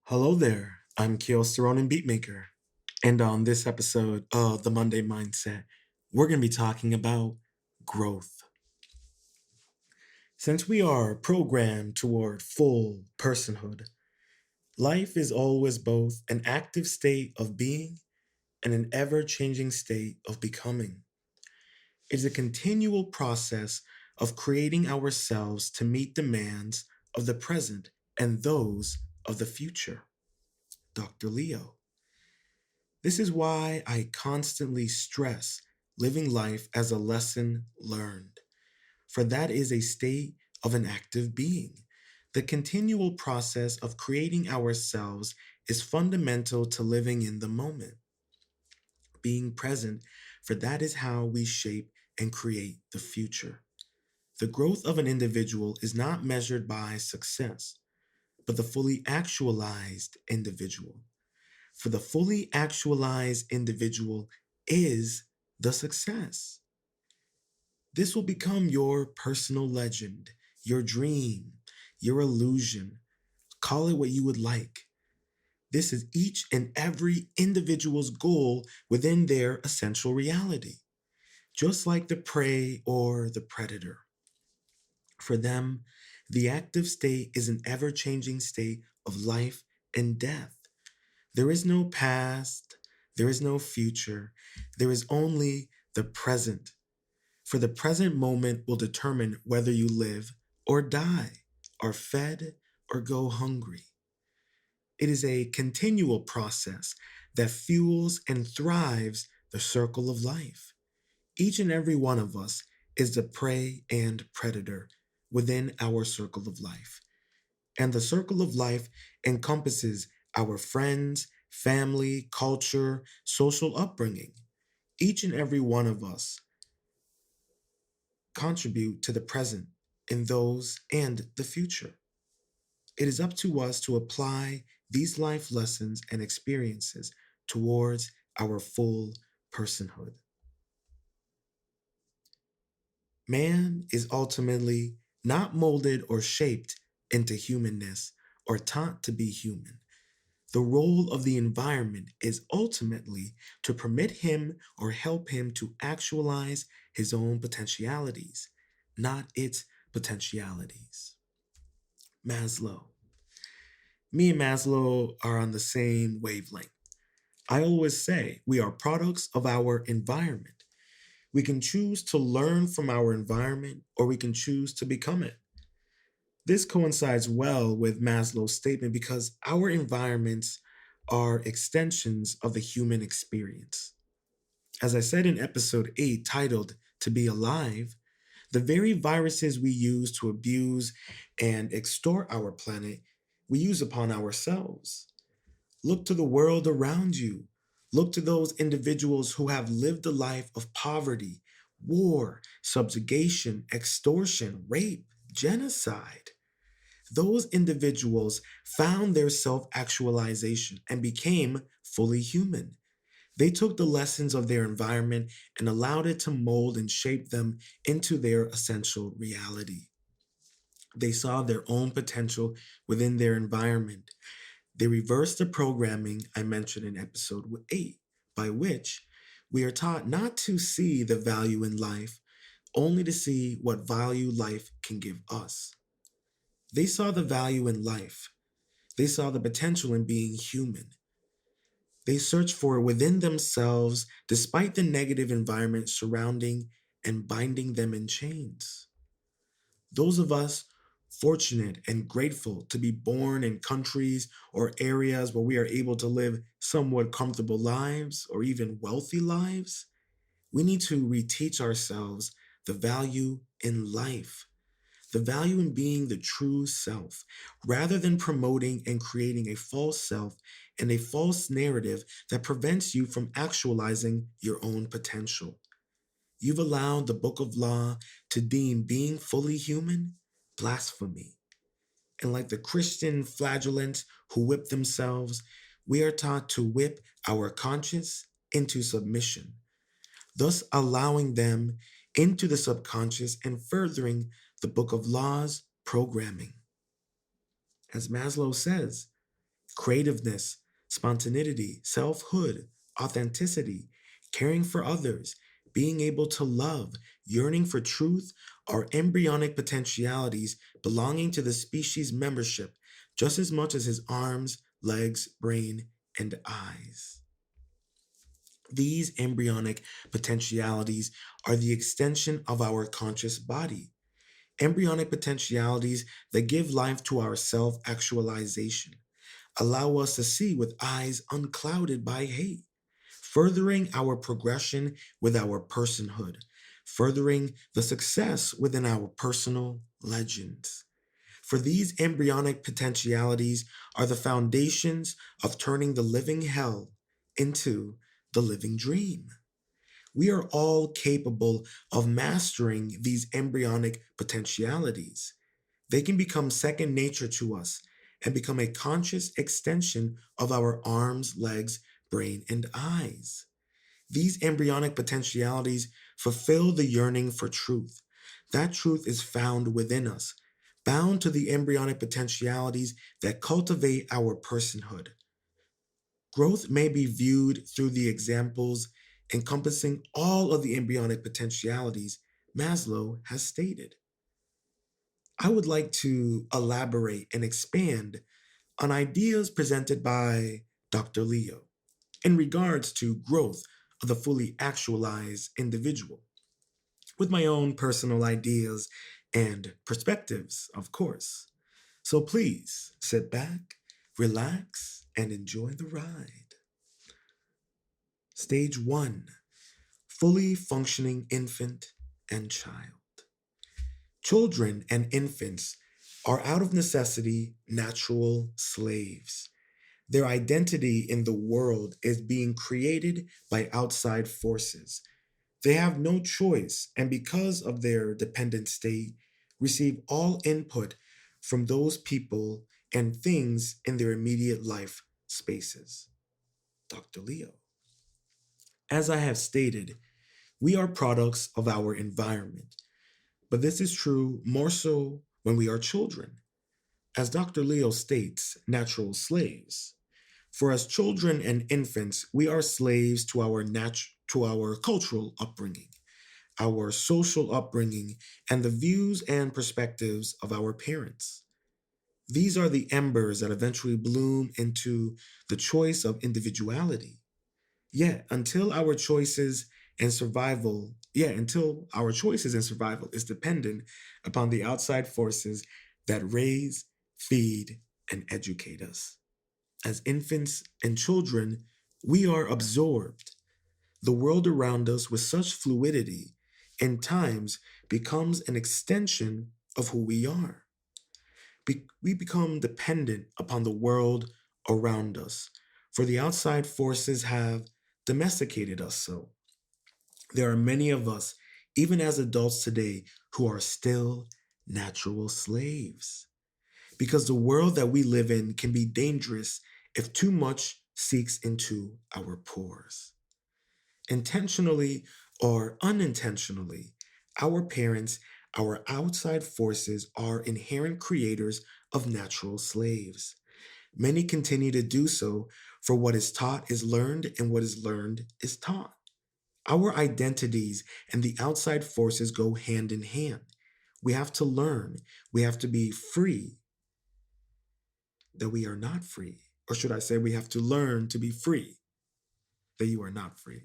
Hello there, I'm Keel and Beatmaker, and on this episode of the Monday Mindset, we're going to be talking about growth. Since we are programmed toward full personhood, life is always both an active state of being and an ever changing state of becoming. It is a continual process of creating ourselves to meet demands of the present and those of the future. Dr. Leo. This is why I constantly stress living life as a lesson learned, for that is a state of an active being. The continual process of creating ourselves is fundamental to living in the moment, being present, for that is how we shape and create the future. The growth of an individual is not measured by success, but the fully actualized individual. For the fully actualized individual is the success. This will become your personal legend, your dream, your illusion. Call it what you would like. This is each and every individual's goal within their essential reality, just like the prey or the predator. For them, the active state is an ever changing state of life and death. There is no past, there is no future, there is only the present. For the present moment will determine whether you live or die, are fed or go hungry. It is a continual process that fuels and thrives the circle of life. Each and every one of us is the prey and predator within our circle of life. And the circle of life encompasses our friends, family, culture, social upbringing. Each and every one of us contribute to the present in those and the future. It is up to us to apply these life lessons and experiences towards our full personhood. Man is ultimately not molded or shaped into humanness or taught to be human. The role of the environment is ultimately to permit him or help him to actualize his own potentialities, not its potentialities. Maslow. Me and Maslow are on the same wavelength. I always say we are products of our environment. We can choose to learn from our environment or we can choose to become it. This coincides well with Maslow's statement because our environments are extensions of the human experience. As I said in episode 8, titled To Be Alive, the very viruses we use to abuse and extort our planet, we use upon ourselves. Look to the world around you. Look to those individuals who have lived a life of poverty, war, subjugation, extortion, rape, genocide. Those individuals found their self actualization and became fully human. They took the lessons of their environment and allowed it to mold and shape them into their essential reality. They saw their own potential within their environment. They reversed the programming I mentioned in episode 8, by which we are taught not to see the value in life, only to see what value life can give us. They saw the value in life. They saw the potential in being human. They searched for it within themselves despite the negative environment surrounding and binding them in chains. Those of us fortunate and grateful to be born in countries or areas where we are able to live somewhat comfortable lives or even wealthy lives, we need to reteach ourselves the value in life, the value in being the true self, rather than promoting and creating a false self and a false narrative that prevents you from actualizing your own potential. You've allowed the book of law to deem being fully human blasphemy. And like the Christian flagellants who whip themselves, we are taught to whip our conscience into submission, thus allowing them into the subconscious and furthering the book of laws programming. As Maslow says, Creativeness, spontaneity, selfhood, authenticity, caring for others, being able to love, yearning for truth are embryonic potentialities belonging to the species membership just as much as his arms, legs, brain, and eyes. These embryonic potentialities are the extension of our conscious body, embryonic potentialities that give life to our self actualization, allow us to see with eyes unclouded by hate, furthering our progression with our personhood, furthering the success within our personal legends. For these embryonic potentialities are the foundations of turning the living hell into the living dream. We are all capable of mastering these embryonic potentialities. They can become second nature to us and become a conscious extension of our arms, legs, brain, and eyes. These embryonic potentialities fulfill the yearning for truth. That truth is found within us, bound to the embryonic potentialities that cultivate our personhood. Growth may be viewed through the examples encompassing all of the embryonic potentialities Maslow has stated. I would like to elaborate and expand on ideas presented by Dr. Leo in regards to growth of the fully actualized individual, with my own personal ideas and perspectives, of course. So please sit back, relax, and enjoy the ride. Stage 1: Fully functioning infant and child. Children and infants are out of necessity natural slaves. Their identity in the world is being created by outside forces. They have no choice, and because of their dependent state, receive all input from those people and things in their immediate life spaces. Dr. Leo. As I have stated, we are products of our environment, but this is true more so when we are children. As Dr. Leo states, natural slaves. For as children and infants, we are slaves to to our cultural upbringing, our social upbringing, and the views and perspectives of our parents. These are the embers that eventually bloom into the choice of individuality. Yet, until our choices and survival is dependent upon the outside forces that raise, feed, and educate us. As infants and children, we are absorbed. The world around us, with such fluidity, in times becomes an extension of who we are. We become dependent upon the world around us, for the outside forces have domesticated us so. There are many of us, even as adults today, who are still natural slaves. Because the world that we live in can be dangerous if too much seeks into our pores. Intentionally or unintentionally, our parents, our outside forces are inherent creators of natural slaves. Many continue to do so, for what is taught is learned, and what is learned is taught. Our identities and the outside forces go hand in hand. We have to learn, we have to be free that we are not free. Or should I say, we have to learn to be free that you are not free.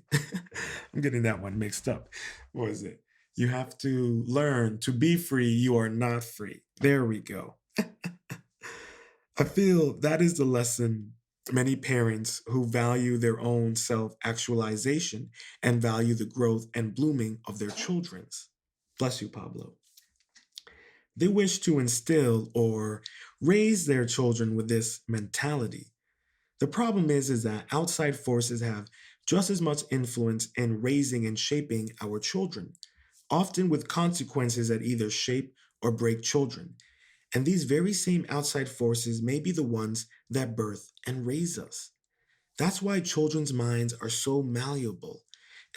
I'm getting that one mixed up. What is it? You have to learn to be free, you are not free. There we go. I feel that is the lesson many parents who value their own self actualization and value the growth and blooming of their children's. Bless you, Pablo. They wish to instill or raise their children with this mentality. The problem is that outside forces have just as much influence in raising and shaping our children, often with consequences that either shape or break children. And these very same outside forces may be the ones that birth and raise us. That's why children's minds are so malleable,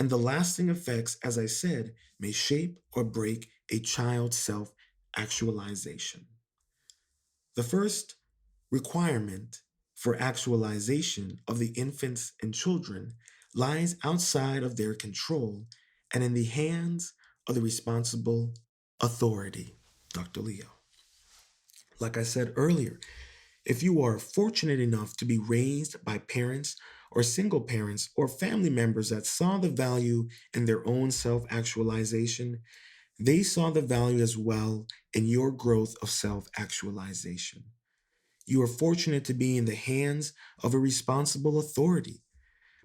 and the lasting effects, as I said, may shape or break a child's self actualization. The first requirement for actualization of the infants and children lies outside of their control and in the hands of the responsible authority. Dr. Leo. Like I said earlier, if you are fortunate enough to be raised by parents or single parents or family members that saw the value in their own self actualization, they saw the value as well in your growth of self actualization. You are fortunate to be in the hands of a responsible authority.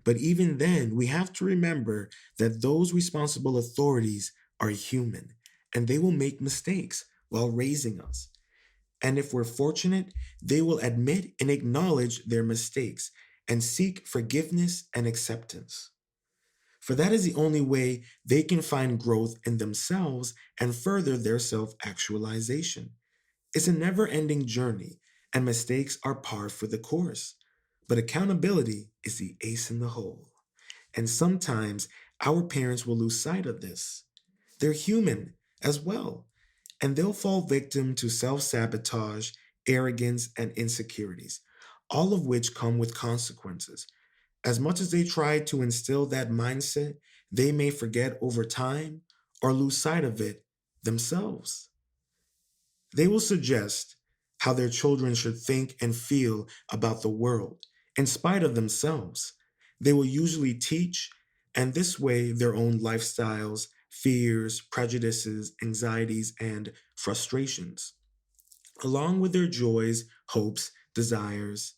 But even then, we have to remember that those responsible authorities are human and they will make mistakes while raising us. And if we're fortunate, they will admit and acknowledge their mistakes and seek forgiveness and acceptance. For that is the only way they can find growth in themselves and further their self actualization. It's a never ending journey, and mistakes are par for the course. But accountability is the ace in the hole. And sometimes our parents will lose sight of this. They're human as well, and they'll fall victim to self sabotage, arrogance, and insecurities, all of which come with consequences. As much as they try to instill that mindset, they may forget over time or lose sight of it themselves. They will suggest how their children should think and feel about the world, in spite of themselves. They will usually teach, and this way, their own lifestyles, fears, prejudices, anxieties, and frustrations, along with their joys, hopes, desires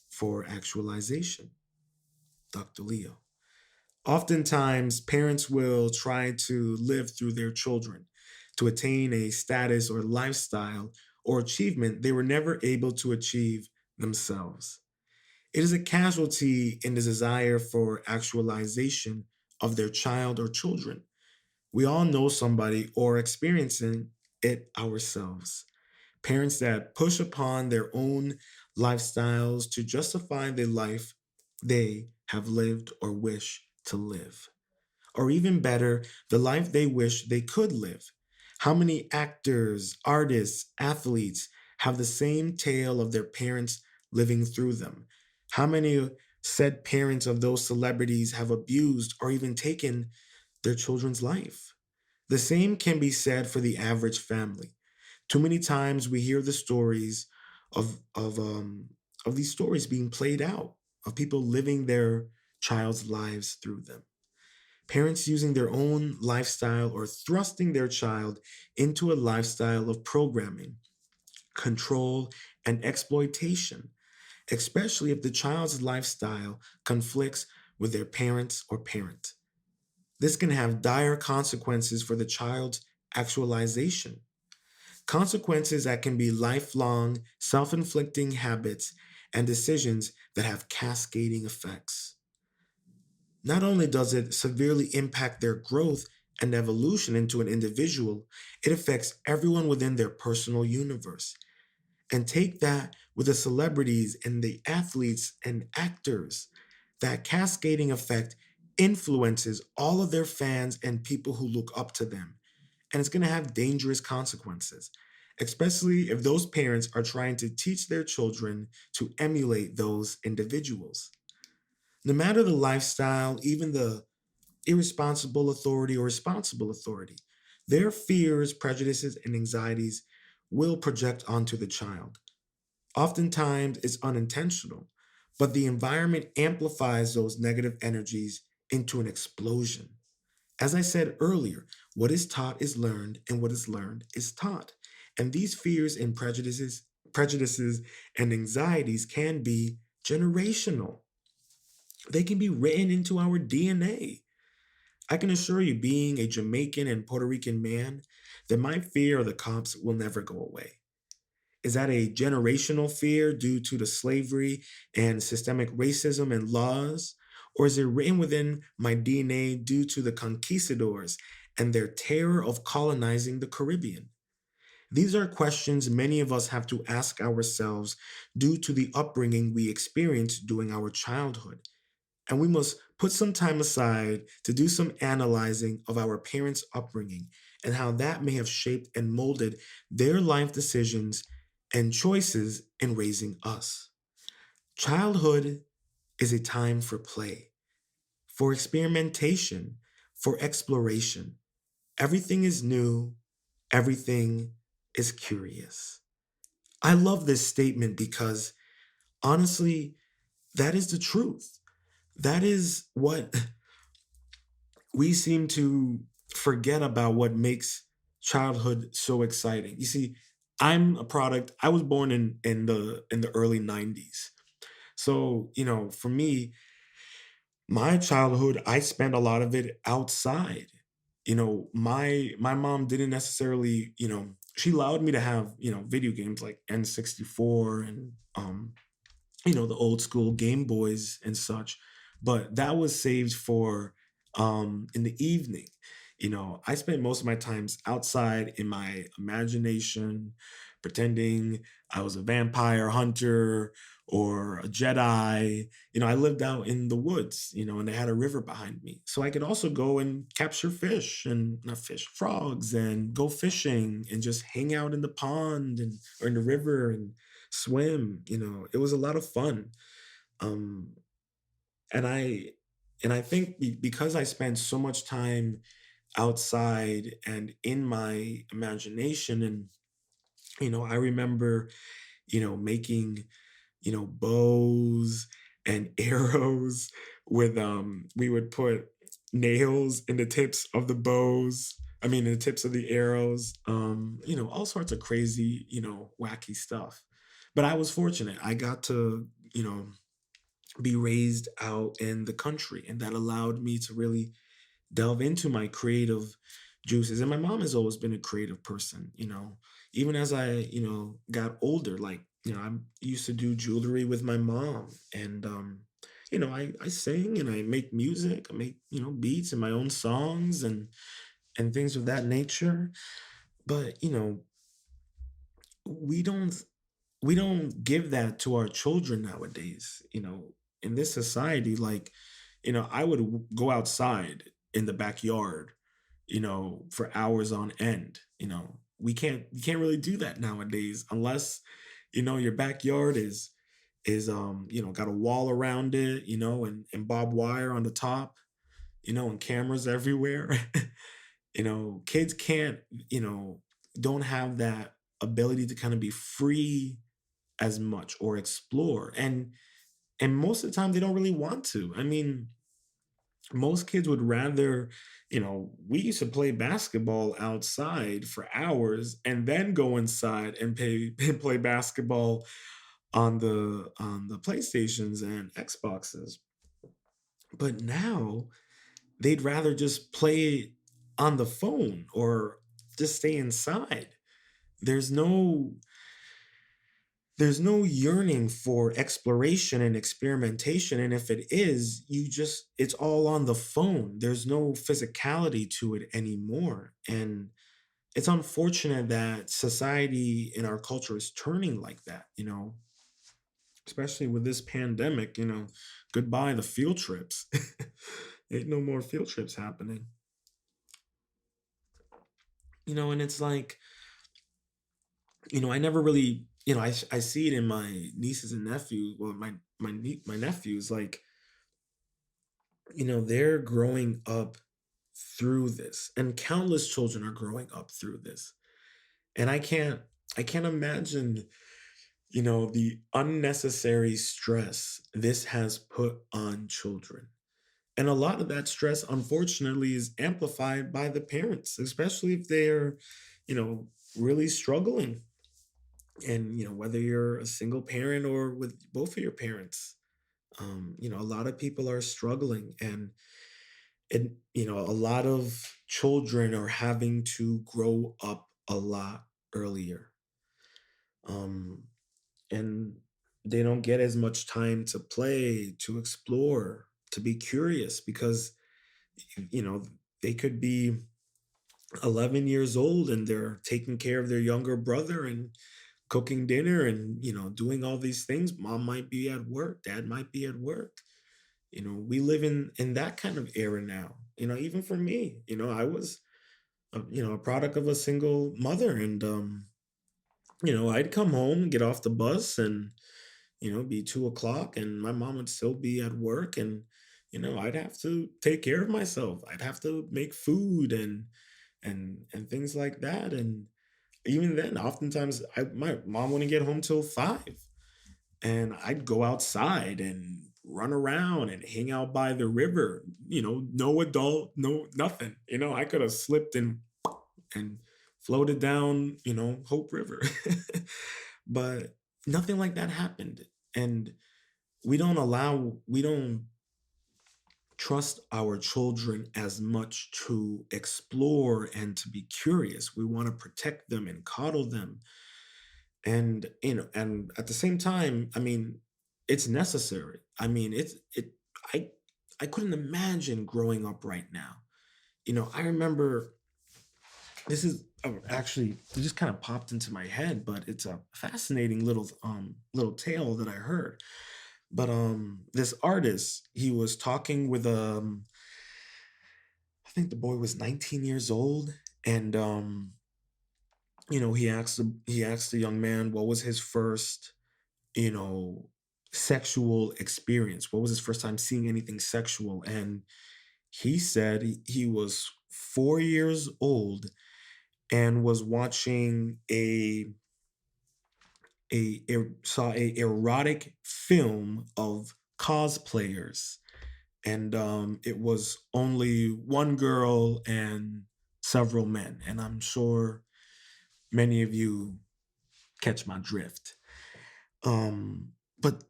for actualization. Dr. Leo. Oftentimes, parents will try to live through their children to attain a status or lifestyle or achievement they were never able to achieve themselves. It is a casualty in the desire for actualization of their child or children. We all know somebody or experiencing it ourselves. Parents that push upon their own lifestyles to justify the life they have lived or wish to live. Or even better, the life they wish they could live. How many actors, artists, athletes have the same tale of their parents living through them? How many said parents of those celebrities have abused or even taken their children's life? The same can be said for the average family. Too many times we hear the stories of of um of these stories being played out of people living their child's lives through them. Parents using their own lifestyle or thrusting their child into a lifestyle of programming, control, and exploitation, especially if the child's lifestyle conflicts with their parents or parent. This can have dire consequences for the child's actualization. Consequences that can be lifelong, self inflicting habits and decisions that have cascading effects. Not only does it severely impact their growth and evolution into an individual, it affects everyone within their personal universe. And take that with the celebrities and the athletes and actors. That cascading effect influences all of their fans and people who look up to them. And it's going to have dangerous consequences, especially if those parents are trying to teach their children to emulate those individuals. No matter the lifestyle, even the irresponsible authority or responsible authority, their fears, prejudices, and anxieties will project onto the child. Oftentimes, it's unintentional, but the environment amplifies those negative energies into an explosion. As I said earlier, what is taught is learned, and what is learned is taught. And these fears and prejudices and anxieties can be generational. They can be written into our DNA. I can assure you, being a Jamaican and Puerto Rican man, that my fear of the cops will never go away. Is that a generational fear due to the slavery and systemic racism and laws? Or is it written within my DNA due to the conquistadors and their terror of colonizing the Caribbean? These are questions many of us have to ask ourselves due to the upbringing we experienced during our childhood. And we must put some time aside to do some analyzing of our parents' upbringing and how that may have shaped and molded their life decisions and choices in raising us. Childhood is a time for play, for experimentation, for exploration. Everything is new, everything is curious. I love this statement because honestly, that is the truth. That is what we seem to forget about what makes childhood so exciting. You see, I was born in the early 90s. So, for me, my childhood, I spent a lot of it outside. My mom didn't necessarily, she allowed me to have, video games like N64 and the old school Game Boys and such, but that was saved for in the evening. I spent most of my times outside in my imagination, pretending I was a vampire hunter or a Jedi. I lived out in the woods, and they had a river behind me. So I could also go and capture fish and not fish, frogs and go fishing and just hang out in the pond and or in the river and swim. It was a lot of fun. Um, and I think because I spent so much time outside and in my imagination, and I remember making bows and arrows with we would put nails in the tips of the bows. I mean, in the tips of the arrows, all sorts of crazy, wacky stuff. But I was fortunate. I got to, be raised out in the country, and that allowed me to really delve into my creative juices. And my mom has always been a creative person, even as I, got older, like, I used to do jewelry with my mom. And, I sing and I make music, I make, beats and my own songs and things of that nature. But, we don't we don't give that to our children nowadays. In this society, like, I would go outside in the backyard, for hours on end. We can't you can't really do that nowadays unless your backyard is got a wall around it, and barbed wire on the top, and cameras everywhere. Kids can't, don't have that ability to kind of be free as much or explore. And most of the time they don't really want to. I mean, most kids would rather, we used to play basketball outside for hours and then go inside and pay and play basketball on the PlayStations and Xboxes. But now they'd rather just play on the phone or just stay inside. There's no there's no yearning for exploration and experimentation, and if it is, it's all on the phone. There's no physicality to it anymore. And it's unfortunate that society in our culture is turning like that, especially with this pandemic. Goodbye the field trips. Ain't no more field trips happening. And it's like, I never really, I see it in my nieces and nephews. Well, my nephews, like, they're growing up through this, and countless children are growing up through this. And I can't imagine, the unnecessary stress this has put on children. And a lot of that stress, unfortunately, is amplified by the parents, especially if they're, you know, really struggling. And, whether you're a single parent or with both of your parents, a lot of people are struggling. And a lot of children are having to grow up a lot earlier. Um, and they don't get as much time to play, to explore, to be curious because, you know, they could be 11 years old and they're taking care of their younger brother and cooking dinner and, doing all these things. Mom might be at work, dad might be at work. We live in that kind of era now. Even for me, I was a product of a single mother, and I'd come home, get off the bus, and be 2 o'clock, and my mom would still be at work, and I'd have to take care of myself. I'd have to make food and things like that. And even then, oftentimes, my mom wouldn't get home till 5, and I'd go outside and run around and hang out by the river. No adult, no nothing. I could have slipped and floated down, Hope River. But nothing like that happened. And we don't trust our children as much to explore and to be curious. We want to protect them and coddle them. And at the same time, I mean, it's necessary. I mean, I I couldn't imagine growing up right now. I remember this is actually, it just kind of popped into my head, but it's a fascinating little tale that I heard. But this artist, he was talking with I think the boy was 19 years old, and he asked the young man what was his first, you know, sexual experience. What was his first time seeing anything sexual? And he said he was 4 years old and was watching saw a erotic film of cosplayers, and it was only one girl and several men, and I'm sure many of you catch my drift. But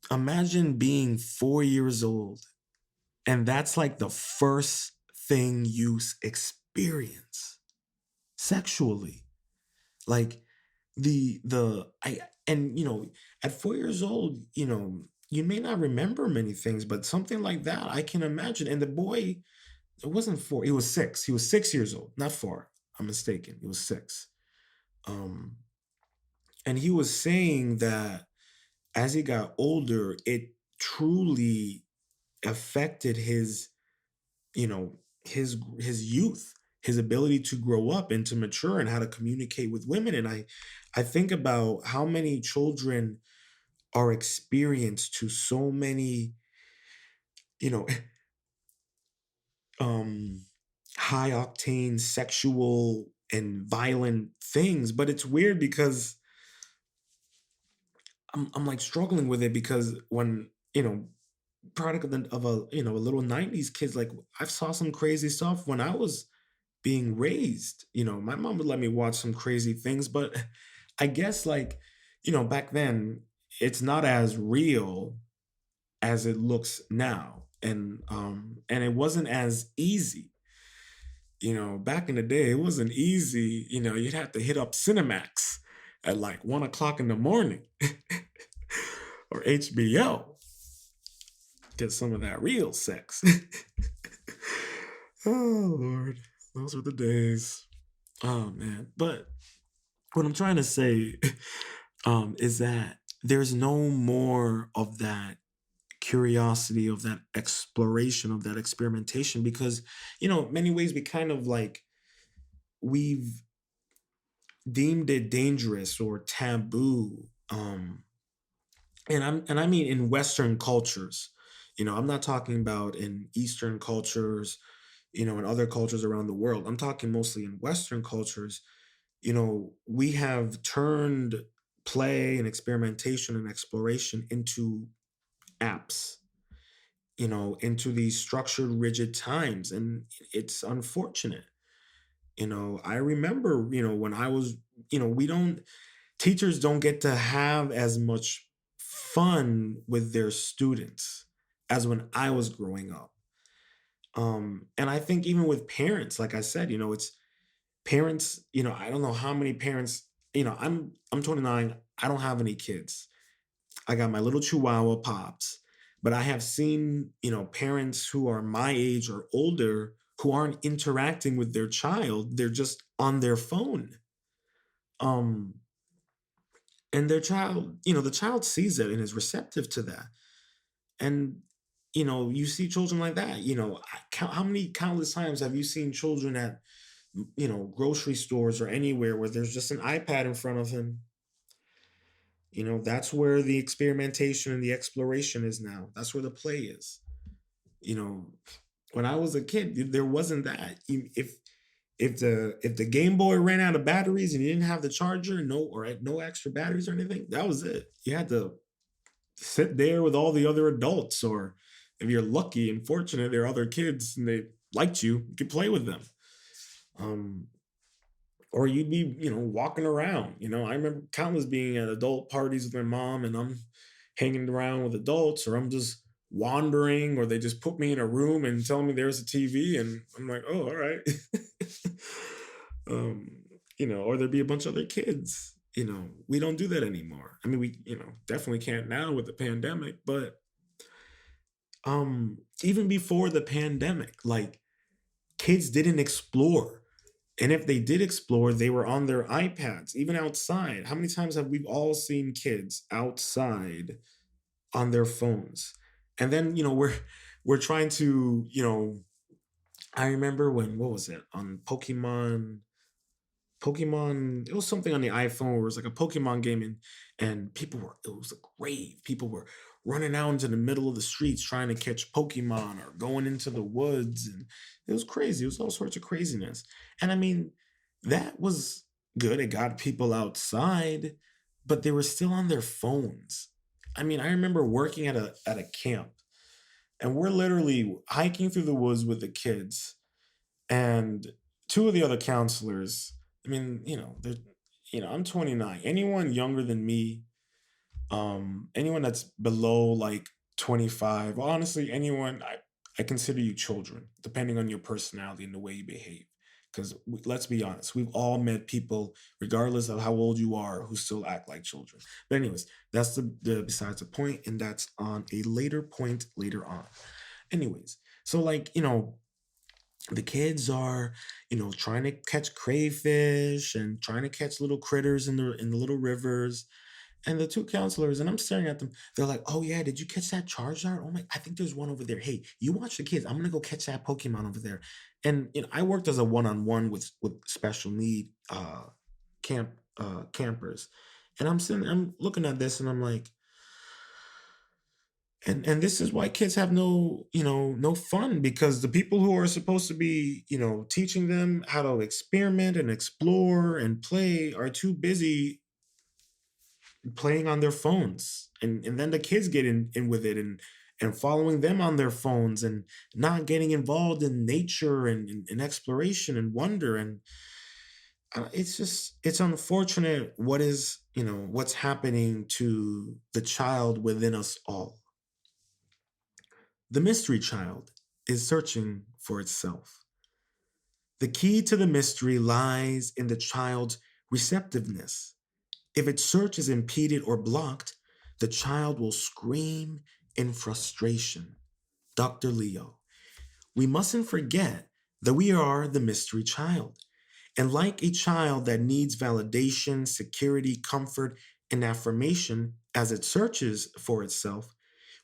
imagine being 4 years old, and that's like the first thing you experience sexually. Like the I and at 4 years old, you may not remember many things, but something like that I can imagine. And the boy, it wasn't 4, he was 6. He was 6 years old, not 4. I'm mistaken. He was 6. Um, and he was saying that as he got older, it truly affected his youth, his ability to grow up and to mature and how to communicate with women. And I think about how many children are experienced to so many, you know, um high octane sexual and violent things. But it's weird because I'm like struggling with it, because when product of a little 90s kids, like I saw some crazy stuff when I was being raised. My mom would let me watch some crazy things, but I guess, like, back then it's not as real as it looks now. And it wasn't as easy. Back in the day, it wasn't easy. You'd have to hit up Cinemax at like 1 o'clock in the morning or HBO, get some of that real sex. Oh Lord, those were the days. Oh man. But what I'm trying to say is that there's no more of that curiosity, of that exploration, of that experimentation, because many ways we kind of like we've deemed it dangerous or taboo. And I mean in Western cultures. I'm not talking about in Eastern cultures, and other cultures around the world. I'm talking mostly in Western cultures. We have turned play and experimentation and exploration into apps, into these structured, rigid times. And it's unfortunate. I remember, when I was, teachers don't get to have as much fun with their students as when I was growing up. And I think even with parents, like I said, it's parents, I don't know how many parents, I'm 29, I don't have any kids. I got my little chihuahua Pops, but I have seen, parents who are my age or older who aren't interacting with their child. They're just on their phone. Um, and their child, the child sees it and is receptive to that. And, you see children like that. How many countless times have you seen children at, grocery stores or anywhere where there's just an iPad in front of him, That's where the experimentation and the exploration is now. That's where the play is. You know, when I was a kid, there wasn't that. If the Game Boy ran out of batteries and you didn't have the charger, no extra batteries or anything, that was it. You had to sit there with all the other adults, or if you're lucky and fortunate, there are other kids and they liked you could play with them. Um, or you'd be, walking around. I remember countless being at adult parties with my mom, and I'm hanging around with adults, or I'm just wandering, or they just put me in a room and tell me there's a TV, and I'm like, oh, all right. um, or there'd be a bunch of other kids. We don't do that anymore. I mean, we, definitely can't now with the pandemic, but even before the pandemic, like, kids didn't explore. And if they did explore, they were on their iPads, even outside. How many times have we all seen kids outside on their phones? And then, we're trying to, I remember when, what was it, on Pokemon, it was something on the iPhone where it was like a Pokemon game, and it was a rave. People were running out into the middle of the streets trying to catch Pokemon, or going into the woods, and it was crazy. It was all sorts of craziness. And I mean, that was good. It got people outside, but they were still on their phones. I mean, I remember working at a camp, and we're literally hiking through the woods with the kids, and two of the other counselors, I mean, they're, I'm 29. Anyone younger than me, anyone that's below like 25, well, honestly, anyone, I consider you children, depending on your personality and the way you behave. Because let's be honest, we've all met people, regardless of how old you are, who still act like children. But anyways, that's the besides the point, and that's on a later point later on. Anyways, so like, the kids are, trying to catch crayfish and trying to catch little critters in the little rivers. And the two counselors, and I'm staring at them, they're like, oh yeah, did you catch that Charizard? Oh my, I think there's one over there. Hey, you watch the kids. I'm gonna go catch that Pokemon over there. And I worked as a one-on-one with special need campers. And I'm looking at this, and I'm like, and this is why kids have no fun, because the people who are supposed to be, teaching them how to experiment and explore and play are too busy playing on their phones. And then the kids get in with it, and following them on their phones, and not getting involved in nature and exploration and wonder. And it's unfortunate what's happening to the child within us all. The mystery child is searching for itself. The key to the mystery lies in the child's receptiveness. If its search is impeded or blocked, the child will scream in frustration. Dr. Leo, we mustn't forget that we are the mystery child. And like a child that needs validation, security, comfort, and affirmation as it searches for itself,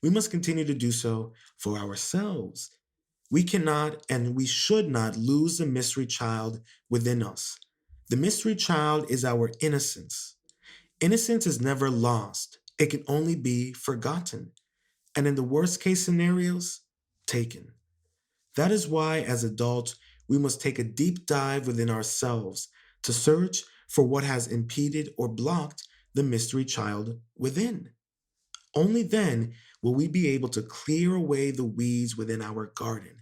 we must continue to do so for ourselves. We cannot and we should not lose the mystery child within us. The mystery child is our innocence. Innocence is never lost, it can only be forgotten. And in the worst case scenarios, taken. That is why, as adults, we must take a deep dive within ourselves to search for what has impeded or blocked the mystery child within. Only then will we be able to clear away the weeds within our garden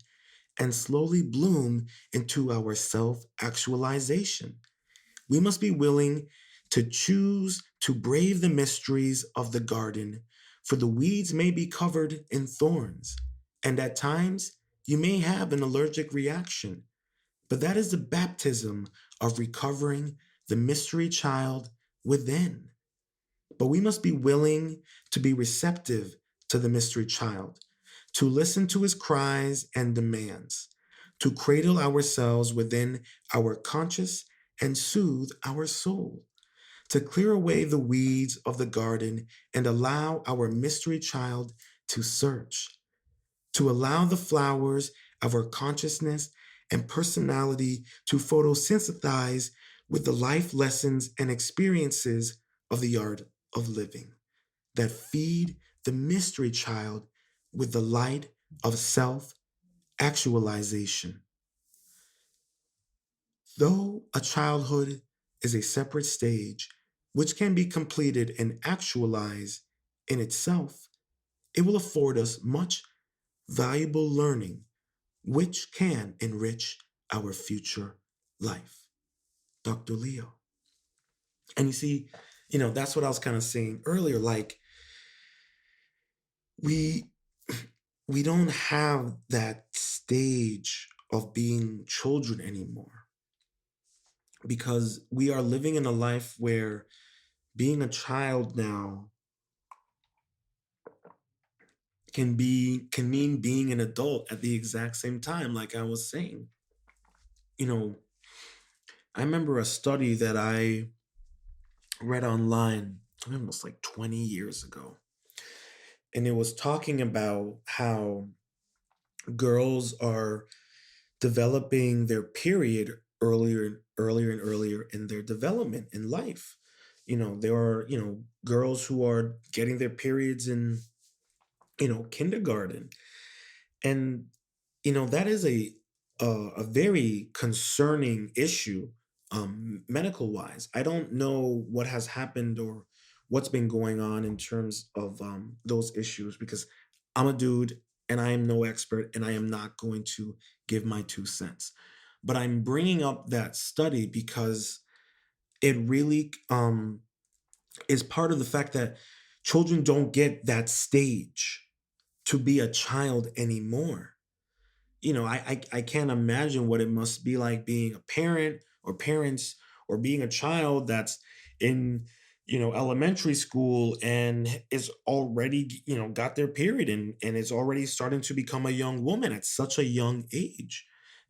and slowly bloom into our self actualization. We must be willing to choose to brave the mysteries of the garden, for the weeds may be covered in thorns, and at times you may have an allergic reaction. But that is the baptism of recovering the mystery child within. But we must be willing to be receptive to the mystery child, to listen to his cries and demands, to cradle ourselves within our conscious and soothe our soul, to clear away the weeds of the garden and allow our mystery child to search, to allow the flowers of our consciousness and personality to photosynthesize with the life lessons and experiences of the art of living that feed the mystery child with the light of self actualization. Though a childhood is a separate stage which can be completed and actualized in itself, it will afford us much valuable learning which can enrich our future life. Dr. Leo. And you see, that's what I was kind of saying earlier. Like, we we don't have that stage of being children anymore because we are living in a life where being a child now can mean being an adult at the exact same time, like I was saying. You know, I remember a study that I read online almost like 20 years ago, and it was talking about how girls are developing their period earlier and earlier in their development in life. There are, girls who are getting their periods in, kindergarten. And that is a very concerning issue, medical wise. I don't know what has happened or what's been going on in terms of those issues because I'm a dude and I am no expert and I am not going to give my 2 cents. But I'm bringing up that study because it really is part of the fact that children don't get that stage to be a child anymore. I can't imagine what it must be like being a parent or parents or being a child that's in, elementary school and is already, got their period and is already starting to become a young woman at such a young age.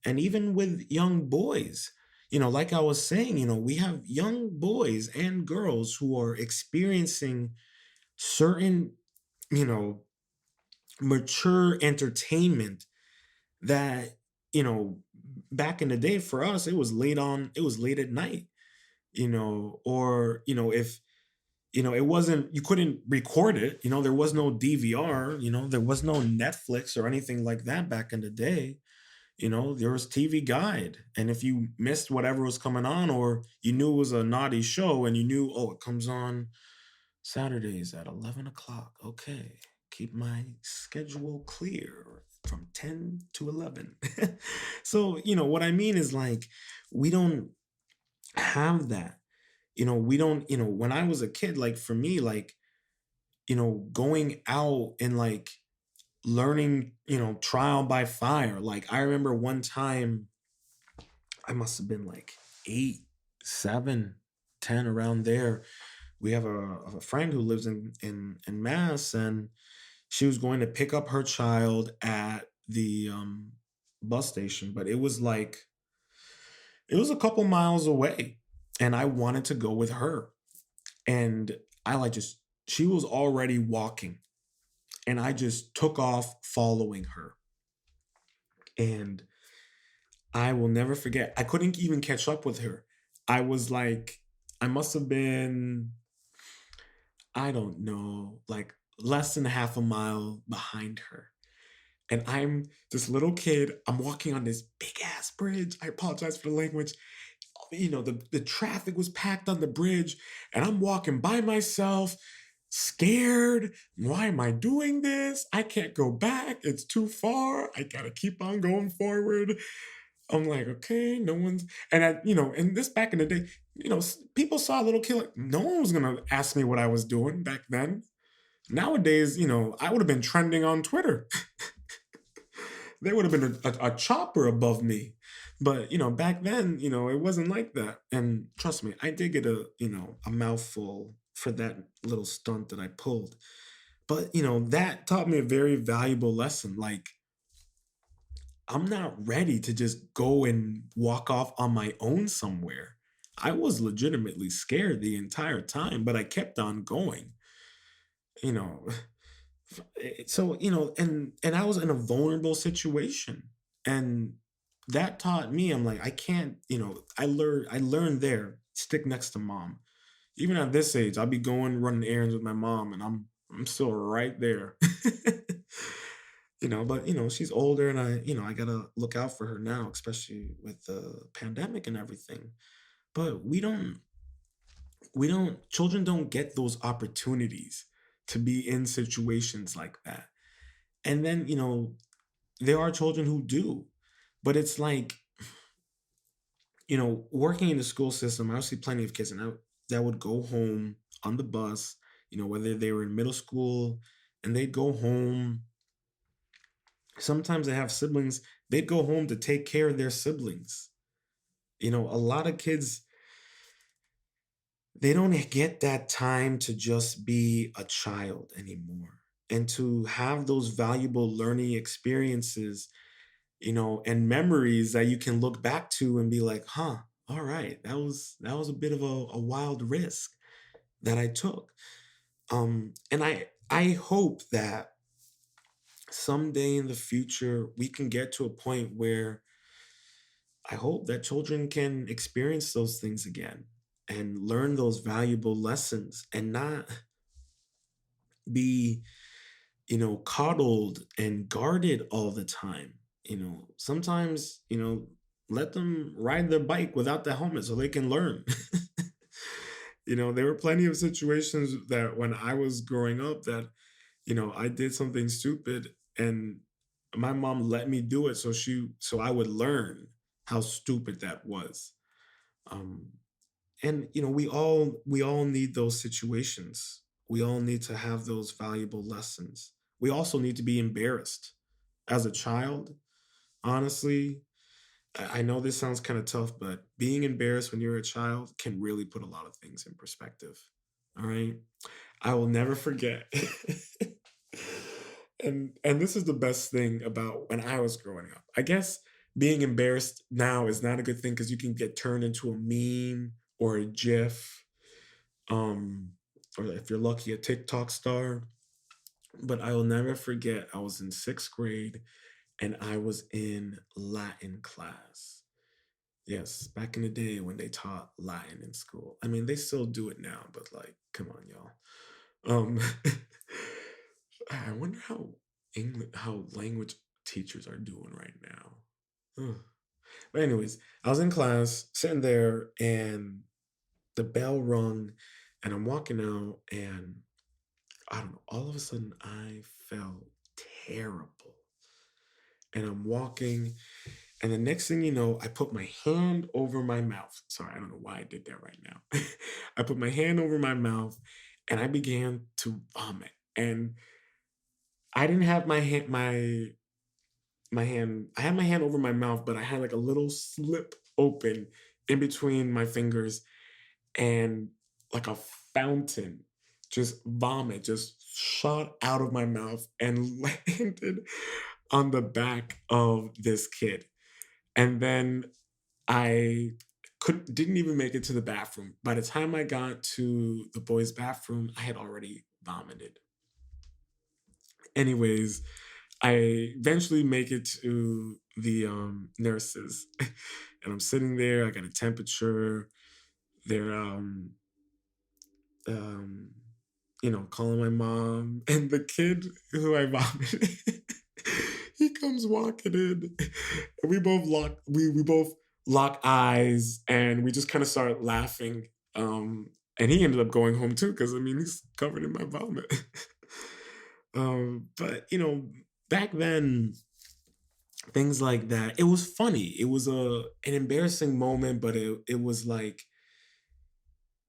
And even with young boys, like I was saying, we have young boys and girls who are experiencing certain, you know, mature entertainment that back in the day for us it was late at night, or if it wasn't, you couldn't record it, there was no DVR, there was no Netflix or anything like that back in the day. There was TV Guide, and if you missed whatever was coming on or you knew it was a naughty show and you knew, oh, it comes on Saturdays at 11 o'clock. Okay. Keep my schedule clear from 10 to 11. So, what I mean is like, we don't have that. We don't, when I was a kid, like for me, like, going out and like learning, trial by fire. Like, I remember one time I must have been like 8, 7, 10 around there. We have a friend who lives in Mass, and she was going to pick up her child at the bus station, but it was a couple miles away, and I wanted to go with her, and I like just she was already walking, and I just took off following her, and I will never forget. I couldn't even catch up with her. I was like, I must have been, I don't know, like less than half a mile behind her. And I'm this little kid. I'm walking on this big ass bridge. I apologize for the language. The traffic was packed on the bridge, and I'm walking by myself, scared. Why am I doing this? I can't go back. It's too far. I gotta keep on going forward. I'm like, okay, no one's, and and this back in the day, people saw a little kid, like, no one was gonna ask me what I was doing back then. Nowadays, I would have been trending on Twitter. There would have been a chopper above me. But, back then, it wasn't like that. And trust me, I did get a mouthful for that little stunt that I pulled. But, that taught me a very valuable lesson. Like, I'm not ready to just go and walk off on my own somewhere. I was legitimately scared the entire time, but I kept on going. You know, so and I was in a vulnerable situation, and that taught me, I'm like, I can't, I learned there, stick next to mom. Even at this age, I'll be going running errands with my mom, and I'm still right there. But she's older, and I gotta look out for her now, especially with the pandemic and everything. But children don't get those opportunities to be in situations like that. And then, there are children who do, but it's like, working in the school system, I see plenty of kids that would go home on the bus, whether they were in middle school, and they'd go home. Sometimes they have siblings, they'd go home to take care of their siblings. A lot of kids, they don't get that time to just be a child anymore and to have those valuable learning experiences, and memories that you can look back to and be like, huh, all right, that was a bit of a wild risk that I took. And I hope that someday in the future we can get to a point where I hope that children can experience those things again and learn those valuable lessons and not be, coddled and guarded all the time. Sometimes, let them ride their bike without the helmet so they can learn. There were plenty of situations that when I was growing up that, I did something stupid and my mom let me do it so I would learn how stupid that was. Um, and we all need those situations. We all need to have those valuable lessons. We also need to be embarrassed as a child. Honestly, I know this sounds kind of tough, but being embarrassed when you're a child can really put a lot of things in perspective. All right. I will never forget. And this is the best thing about when I was growing up. I guess being embarrassed now is not a good thing because you can get turned into a meme or a GIF, um, or if you're lucky, a TikTok star. But I will never forget. I was in sixth grade and I was in Latin class. Yes, back in the day when they taught Latin in school. I mean, they still do it now, but like, come on, y'all. Um, I wonder how language teachers are doing right now. Ugh. But anyways, I was in class, sitting there, and the bell rung, and I'm walking out, and I don't know. All of a sudden, I felt terrible, and I'm walking, and the next thing you know, I put my hand over my mouth. Sorry, I don't know why I did that right now. I put my hand over my mouth, and I began to vomit, and I didn't have my hand I had my hand over my mouth, but I had like a little slip open in between my fingers and like a fountain just vomit just shot out of my mouth and landed on the back of this kid. And then I could didn't even make it to the bathroom. By the time I got to the boys' bathroom, I had already vomited. Anyways, I eventually make it to the nurses, and I'm sitting there. I got a temperature. They're um, calling my mom, and the kid who I vomited, he comes walking in, and we both lock eyes, and we just kind of start laughing. And he ended up going home too, because I mean he's covered in my vomit. But back then things like that. It was funny. It was an embarrassing moment, but it was like,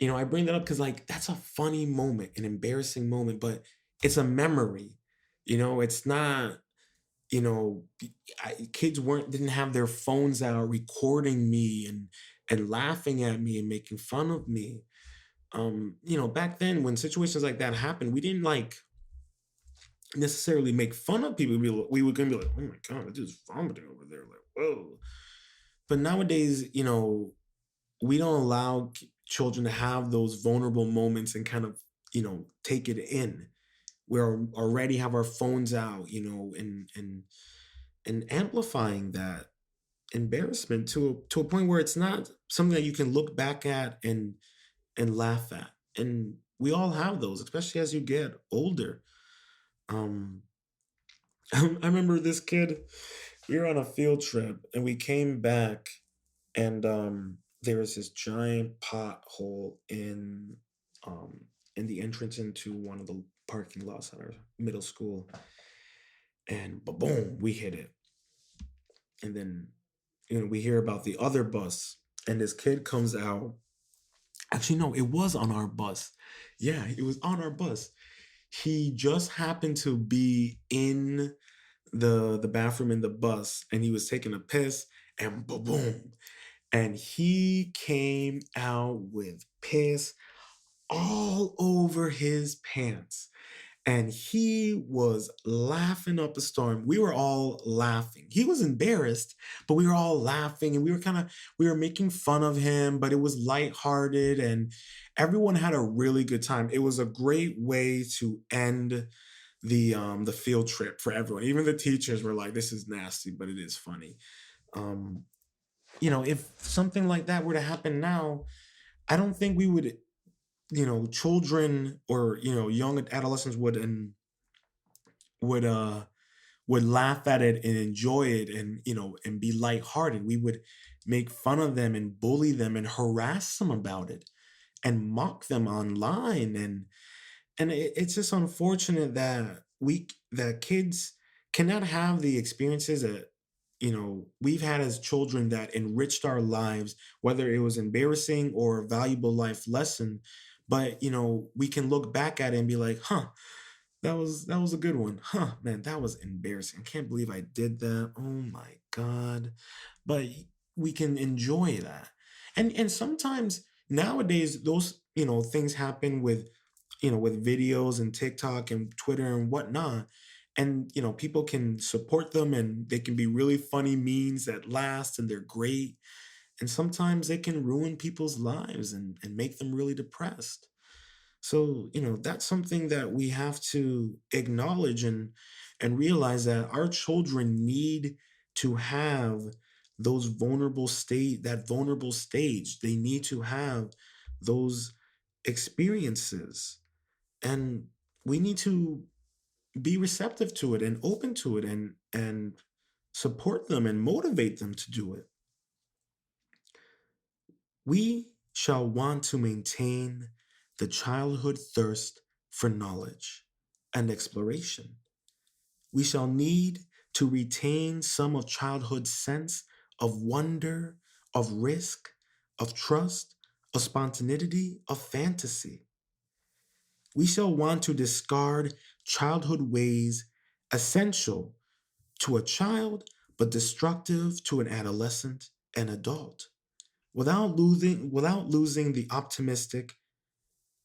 I bring that up because like that's a funny moment, an embarrassing moment, but it's a memory. It's not, kids didn't have their phones out recording me and laughing at me and making fun of me. Back then when situations like that happened, we didn't like necessarily make fun of people. We were gonna be like, oh my god, I just vomiting over there. Like, whoa. But nowadays, we don't allow children to have those vulnerable moments and kind of, take it in. We're already have our phones out, and amplifying that embarrassment to a point where it's not something that you can look back at and laugh at. And we all have those, especially as you get older. Um, I remember this kid, we were on a field trip and we came back, and there was this giant pothole um in the entrance into one of the parking lots at our middle school, and boom, we hit it. And then we hear about the other bus, and this kid comes out. Actually, no, it was on our bus. Yeah, it was on our bus. He just happened to be in the bathroom in the bus, and he was taking a piss, and boom, and he came out with piss all over his pants, and he was laughing up a storm. We were all laughing. He was embarrassed, but we were all laughing, and we were making fun of him, but it was lighthearted, and everyone had a really good time. It was a great way to end the field trip for everyone. Even the teachers were like, "This is nasty, but it is funny." Um, if something like that were to happen now, I don't think we would, children or young adolescents would would laugh at it and enjoy it, and and be lighthearted. We would make fun of them and bully them and harass them about it and mock them online, and it's just unfortunate that that kids cannot have the experiences that we've had as children that enriched our lives, whether it was embarrassing or a valuable life lesson. But we can look back at it and be like, huh, that was a good one. Huh, man, that was embarrassing. I can't believe I did that. Oh my god. But we can enjoy that. And sometimes nowadays those, things happen with with videos and TikTok and Twitter and whatnot. And people can support them, and they can be really funny memes that last, and they're great. And sometimes they can ruin people's lives and make them really depressed. So, that's something that we have to acknowledge and realize that our children need to have that vulnerable stage. They need to have those experiences. And we need to be receptive to it and open to it, and support them and motivate them to do it. We shall want to maintain the childhood thirst for knowledge and exploration. We shall need to retain some of childhood's sense of wonder, of risk, of trust, of spontaneity, of fantasy. We shall want to discard childhood ways essential to a child but destructive to an adolescent and adult, without losing the optimistic,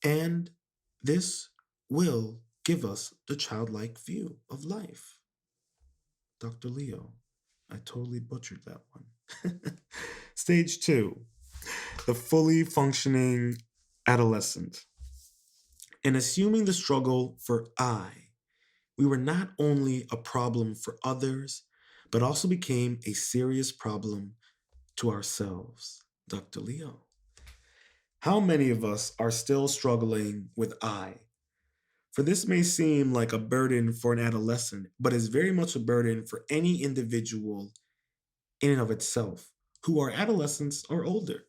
and this will give us the childlike view of life. Dr. Leo, I totally butchered that one. Stage 2, the fully functioning adolescent. In assuming the struggle for I, we were not only a problem for others, but also became a serious problem to ourselves. Dr. Leo, how many of us are still struggling with I? For this may seem like a burden for an adolescent, but is very much a burden for any individual in and of itself who are adolescents or older.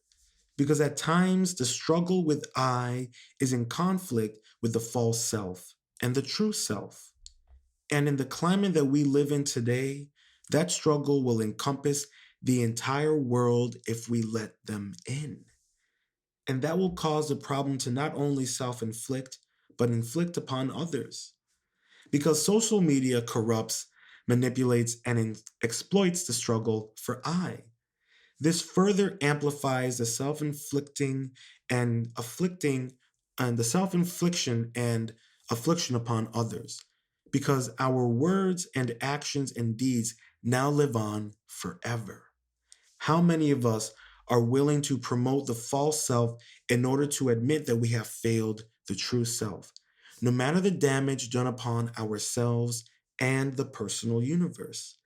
Because at times the struggle with I is in conflict with the false self and the true self. And in the climate that we live in today, that struggle will encompass the entire world if we let them in. And that will cause the problem to not only self inflict, but inflict upon others. Because social media corrupts, manipulates, and exploits the struggle for I. This further amplifies the self-inflicting and afflicting and the self-infliction and affliction upon others, because our words and actions and deeds now live on forever. How many of us are willing to promote the false self in order to admit that we have failed the true self, no matter the damage done upon ourselves and the personal universe?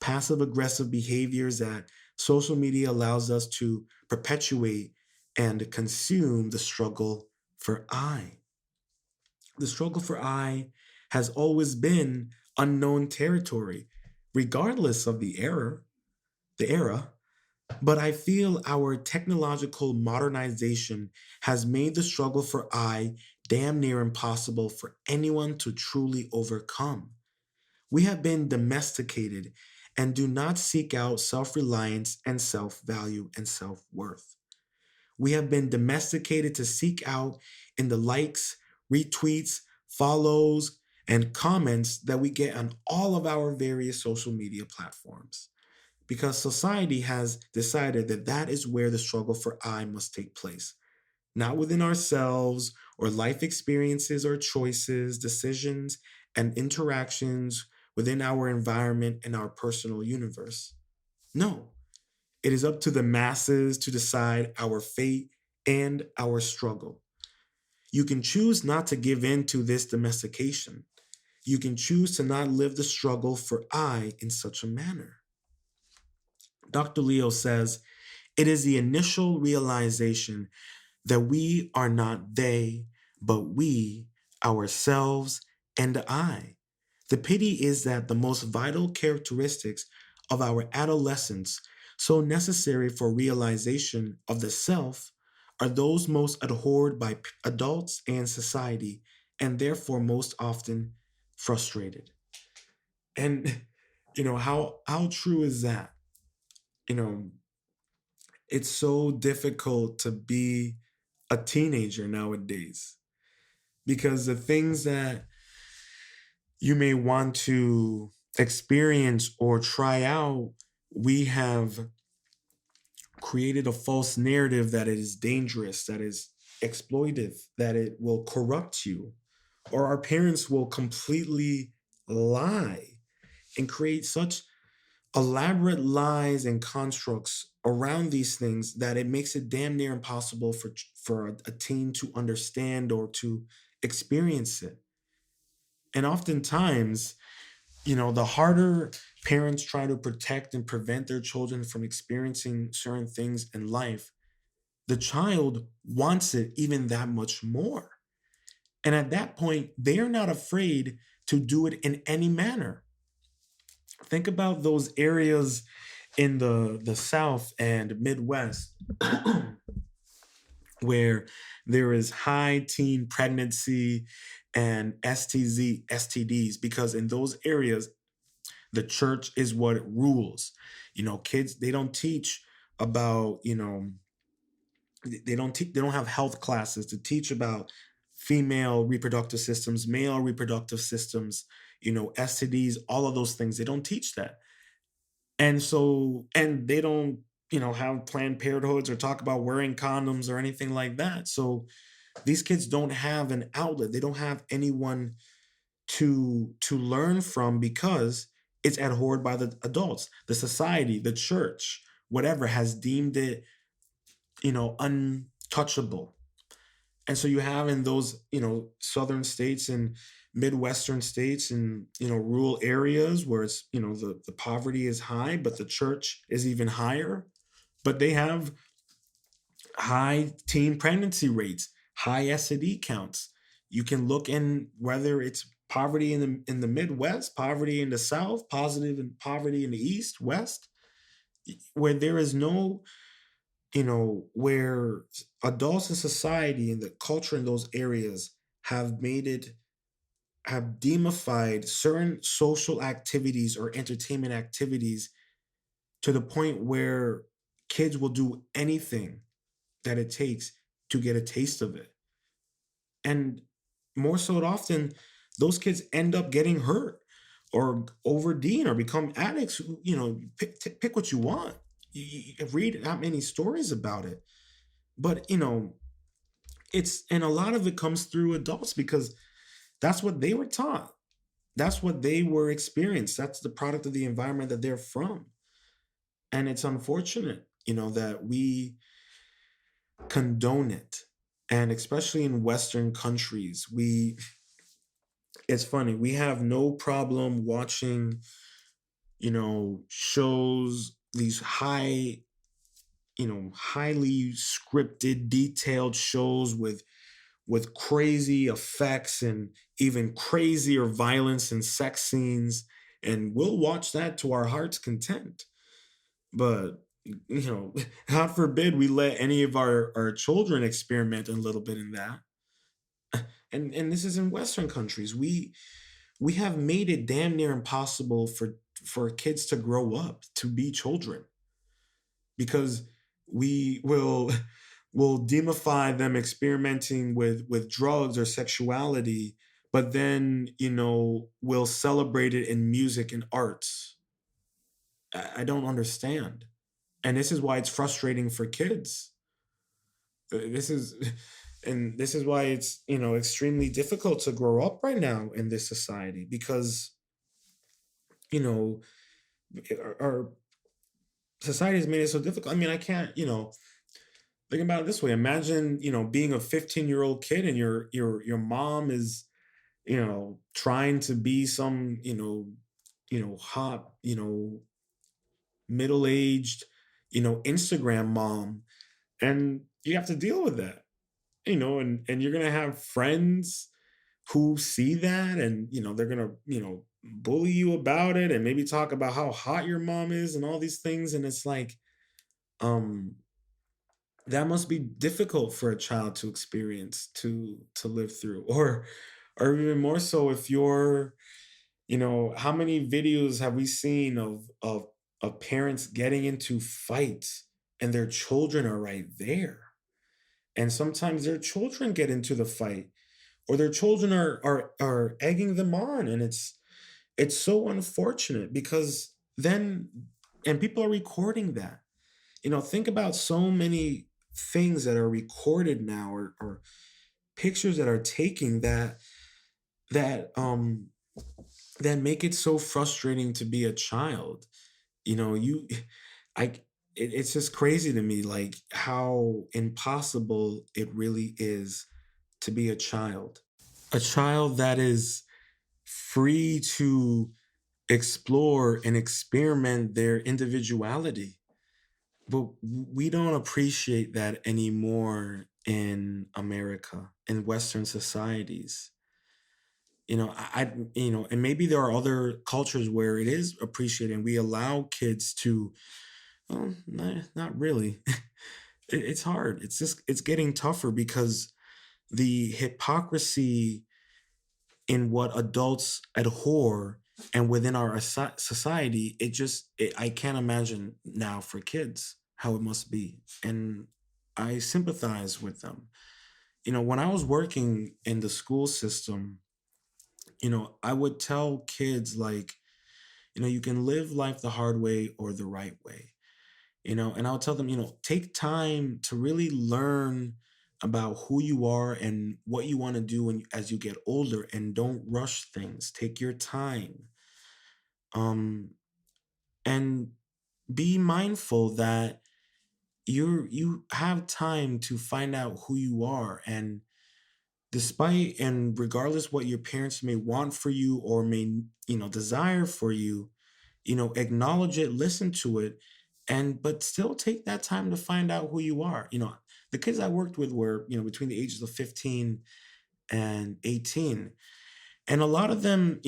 Passive aggressive behaviors that social media allows us to perpetuate and consume the struggle for I. The struggle for I has always been unknown territory, regardless of the era. But I feel our technological modernization has made the struggle for I damn near impossible for anyone to truly overcome. We have been domesticated and do not seek out self reliance and self value and self worth. We have been domesticated to seek out in the likes, retweets, follows, and comments that we get on all of our various social media platforms. Because society has decided that that is where the struggle for I must take place, not within ourselves or life experiences or choices, decisions, and interactions within our environment and our personal universe. No, it is up to the masses to decide our fate and our struggle. You can choose not to give in to this domestication. You can choose to not live the struggle for I in such a manner. Dr. Leo says it is the initial realization that we are not they, but we, ourselves, and I. The pity is that the most vital characteristics of our adolescence, so necessary for realization of the self, are those most abhorred by adults and society, and therefore most often frustrated. And how true is that? You know, it's so difficult to be a teenager nowadays because the things that you may want to experience or try out, we have created a false narrative that it is dangerous, that is exploitive, that it will corrupt you, or our parents will completely lie and create such elaborate lies and constructs around these things that it makes it damn near impossible for a teen to understand or to experience it. And oftentimes, the harder parents try to protect and prevent their children from experiencing certain things in life, the child wants it even that much more. And at that point, they are not afraid to do it in any manner. Think about those areas in the South and Midwest where there is high teen pregnancy and STDs, because in those areas, the church is what rules. Kids, they don't teach about, they don't have health classes to teach about female reproductive systems, male reproductive systems, STDs, all of those things. They don't teach that. And they don't, have Planned Parenthoods or talk about wearing condoms or anything like that. So these kids don't have an outlet. They don't have anyone to learn from because it's abhorred by the adults, the society, the church, whatever has deemed it, untouchable. And so you have in those, southern states and midwestern states and rural areas where it's the poverty is high, but the church is even higher. But they have high teen pregnancy rates, high STD counts. You can look in whether it's poverty in the Midwest, poverty in the South, positive and poverty in the East, West, where there is no, where adults in society and the culture in those areas have made it, have demified certain social activities or entertainment activities to the point where kids will do anything that it takes to get a taste of it. And more so often, those kids end up getting hurt or ODing or become addicts. Pick what you want. You read not many stories about it, but and a lot of it comes through adults because that's what they were taught. That's what they were experienced. That's the product of the environment that they're from. And it's unfortunate, that we condone it. And especially in Western countries, it's funny, we have no problem watching, shows, these highly scripted, detailed shows with with crazy effects and even crazier violence and sex scenes, and we'll watch that to our heart's content. But God forbid we let any of our children experiment a little bit in that. And this is in Western countries. We have made it damn near impossible for kids to grow up to be children because we will demify them experimenting with drugs or sexuality, but then we'll celebrate it in music and arts. I don't understand, and this is why it's frustrating for kids. This is and this is why it's extremely difficult to grow up right now in this society because you know our society has made it so difficult. I mean, I can't think about it this way. Imagine being a 15-year-old kid and your mom is trying to be some hot middle-aged Instagram mom, and you have to deal with that. And you're gonna have friends who see that, and they're gonna bully you about it and maybe talk about how hot your mom is and all these things, and it's like um that must be difficult for a child to experience, to live through, or even more so if you're how many videos have we seen of parents getting into fights and their children are right there, and sometimes their children get into the fight or their children are egging them on, and it's so unfortunate because then and people are recording that. Think about so many things that are recorded now, or pictures that are taken that that make it so frustrating to be a child. You I it's just crazy to me, like how impossible it really is to be a child. A child that is free to explore and experiment their individuality. But we don't appreciate that anymore in America, in Western societies. And maybe there are other cultures where it is appreciated and we allow kids to, well, not really. It's hard. It's getting tougher because the hypocrisy in what adults abhor and within our society, I can't imagine now for kids how it must be. And I sympathize with them. When I was working in the school system, I would tell kids, like, you can live life the hard way or the right way. And I'll tell them, take time to really learn about who you are and what you want to do as you get older, and don't rush things. Take your time. Um and be mindful that you have time to find out who you are, and despite and regardless what your parents may want for you or may desire for you, acknowledge it, listen to it, and but still take that time to find out who you are. The kids I worked with were between the ages of 15 and 18, and a lot of them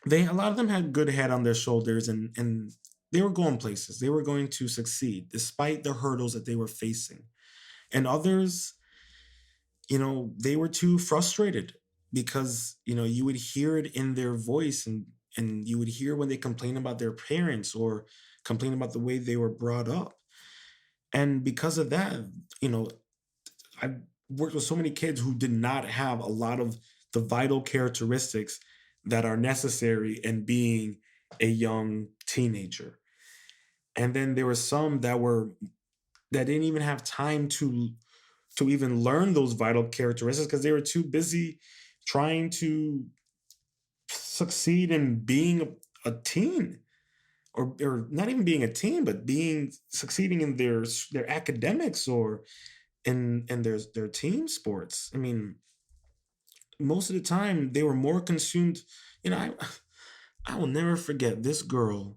had good head on their shoulders, and they were going places, they were going to succeed despite the hurdles that they were facing. And others, they were too frustrated because you would hear it in their voice, and you would hear when they complain about their parents or complain about the way they were brought up. And because of that, you know I worked with so many kids who did not have a lot of the vital characteristics that are necessary in being a young teenager. And then there were some that didn't even have time to even learn those vital characteristics because they were too busy trying to succeed in being a teen, or not even being a teen, but being succeeding in their academics or in their team sports. I mean, most of the time they were more consumed. I will never forget this girl.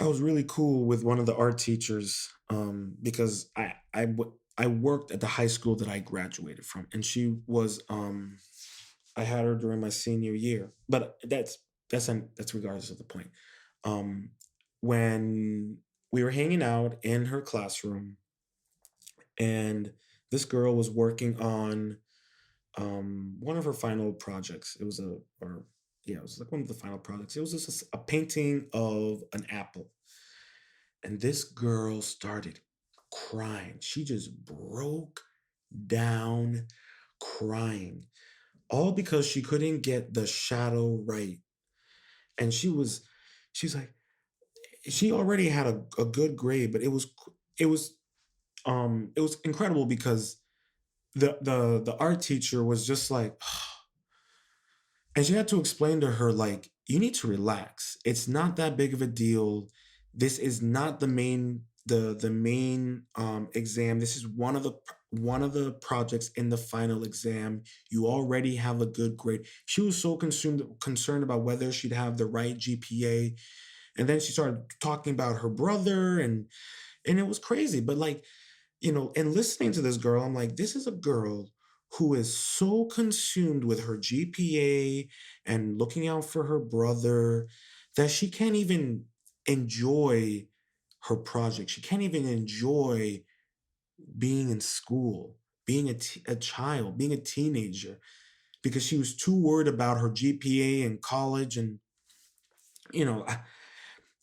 I was really cool with one of the art teachers because I worked at the high school that I graduated from, and she was I had her during my senior year, but that's regardless of the point. Um, when we were hanging out in her classroom, and this girl was working on one of her final projects. It was a or yeah, it was like one of the final projects. It was just a painting of an apple, and this girl started crying. She just broke down crying, all because she couldn't get the shadow right. And she's like, she already had a good grade, but it was incredible because the art teacher was just like, and she had to explain to her, like, you need to relax. It's not that big of a deal. This is not the main exam. This is one of the projects in the final exam. You already have a good grade. She was so consumed concerned about whether she'd have the right GPA. And then she started talking about her brother, and it was crazy. But like, and listening to this girl, I'm like, this is a girl who is so consumed with her GPA and looking out for her brother that she can't even enjoy her project. She can't even enjoy being in school, being a child, being a teenager, because she was too worried about her GPA in college. And, you know,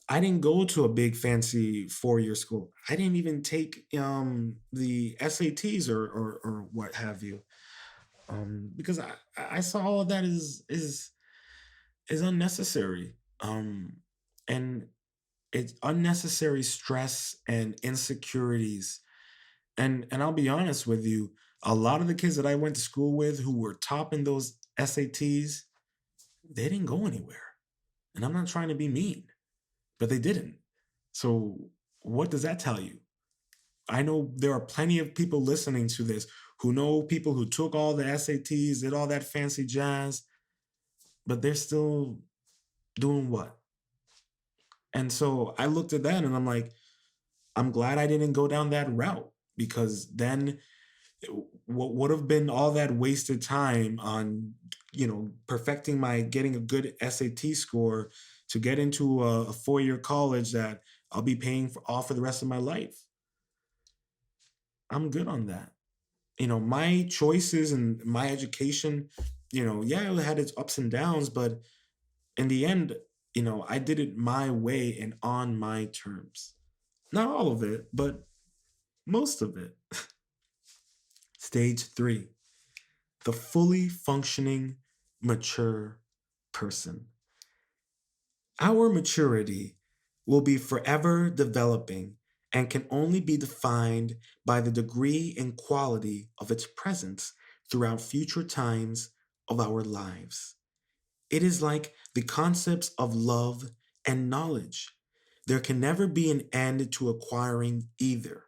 I didn't go to a big fancy 4-year school. I didn't even take the SATs or what have you. Because I saw all of that is unnecessary. And it's unnecessary stress and insecurities. And I'll be honest with you, a lot of the kids that I went to school with who were topping those SATs, they didn't go anywhere. And I'm not trying to be mean, but they didn't. So what does that tell you? I know there are plenty of people listening to this who know people who took all the SATs, did all that fancy jazz, but they're still doing what? And so I looked at that and I'm like, I'm glad I didn't go down that route, because then what would have been all that wasted time on, perfecting my getting a good SAT score to get into a 4-year college that I'll be paying for all for the rest of my life. I'm good on that. My choices and my education, yeah, it had its ups and downs, but in the end, I did it my way and on my terms. Not all of it, but most of it. Stage 3, the fully functioning, mature person. Our maturity will be forever developing and can only be defined by the degree and quality of its presence throughout future times of our lives. It is like the concepts of love and knowledge. There can never be an end to acquiring either,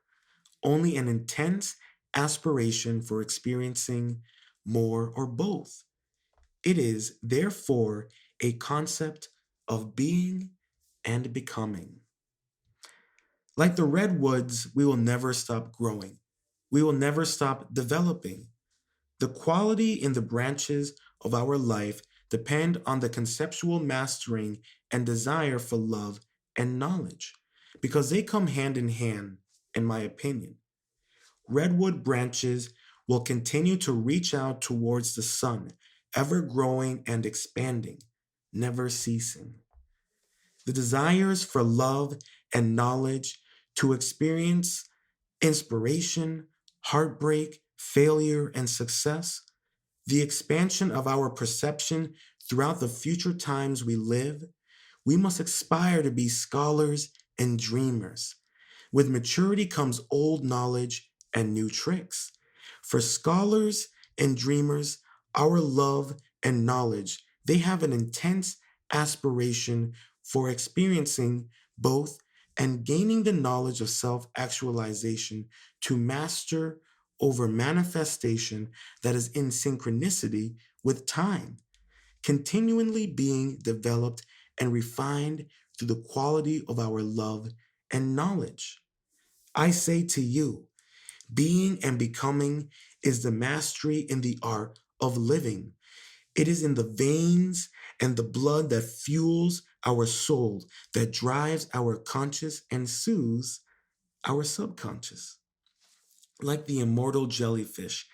only an intense aspiration for experiencing more or both. It is, therefore, a concept of being and becoming. Like the redwoods, we will never stop growing. We will never stop developing. The quality in the branches of our life depend on the conceptual mastering and desire for love and knowledge, because they come hand in hand, in my opinion. Redwood branches will continue to reach out towards the sun, ever growing and expanding, never ceasing. The desires for love and knowledge, to experience inspiration, heartbreak, failure, and success, the expansion of our perception throughout the future times we live, we must aspire to be scholars and dreamers. With maturity comes old knowledge and new tricks. For scholars and dreamers, our love and knowledge, they have an intense aspiration for experiencing both and gaining the knowledge of self-actualization to master over manifestation that is in synchronicity with time, continually being developed and refined through the quality of our love and knowledge. I say to you, Being and becoming is the mastery in the art of living. It is in the veins and the blood that fuels our soul, that drives our conscious and soothes our subconscious. Like the immortal jellyfish,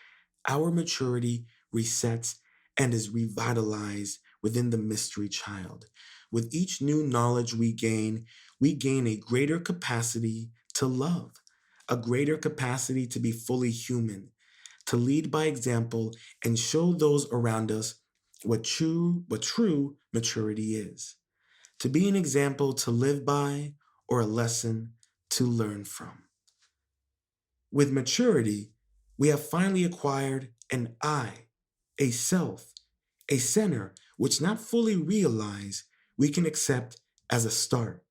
our maturity resets and is revitalized within the mystery child. With each new knowledge we gain a greater capacity to love, a greater capacity to be fully human, to lead by example and show those around us what true maturity is. To be an example to live by or a lesson to learn from. With maturity, we have finally acquired an I, a self, a center which not fully realized we can accept as a start.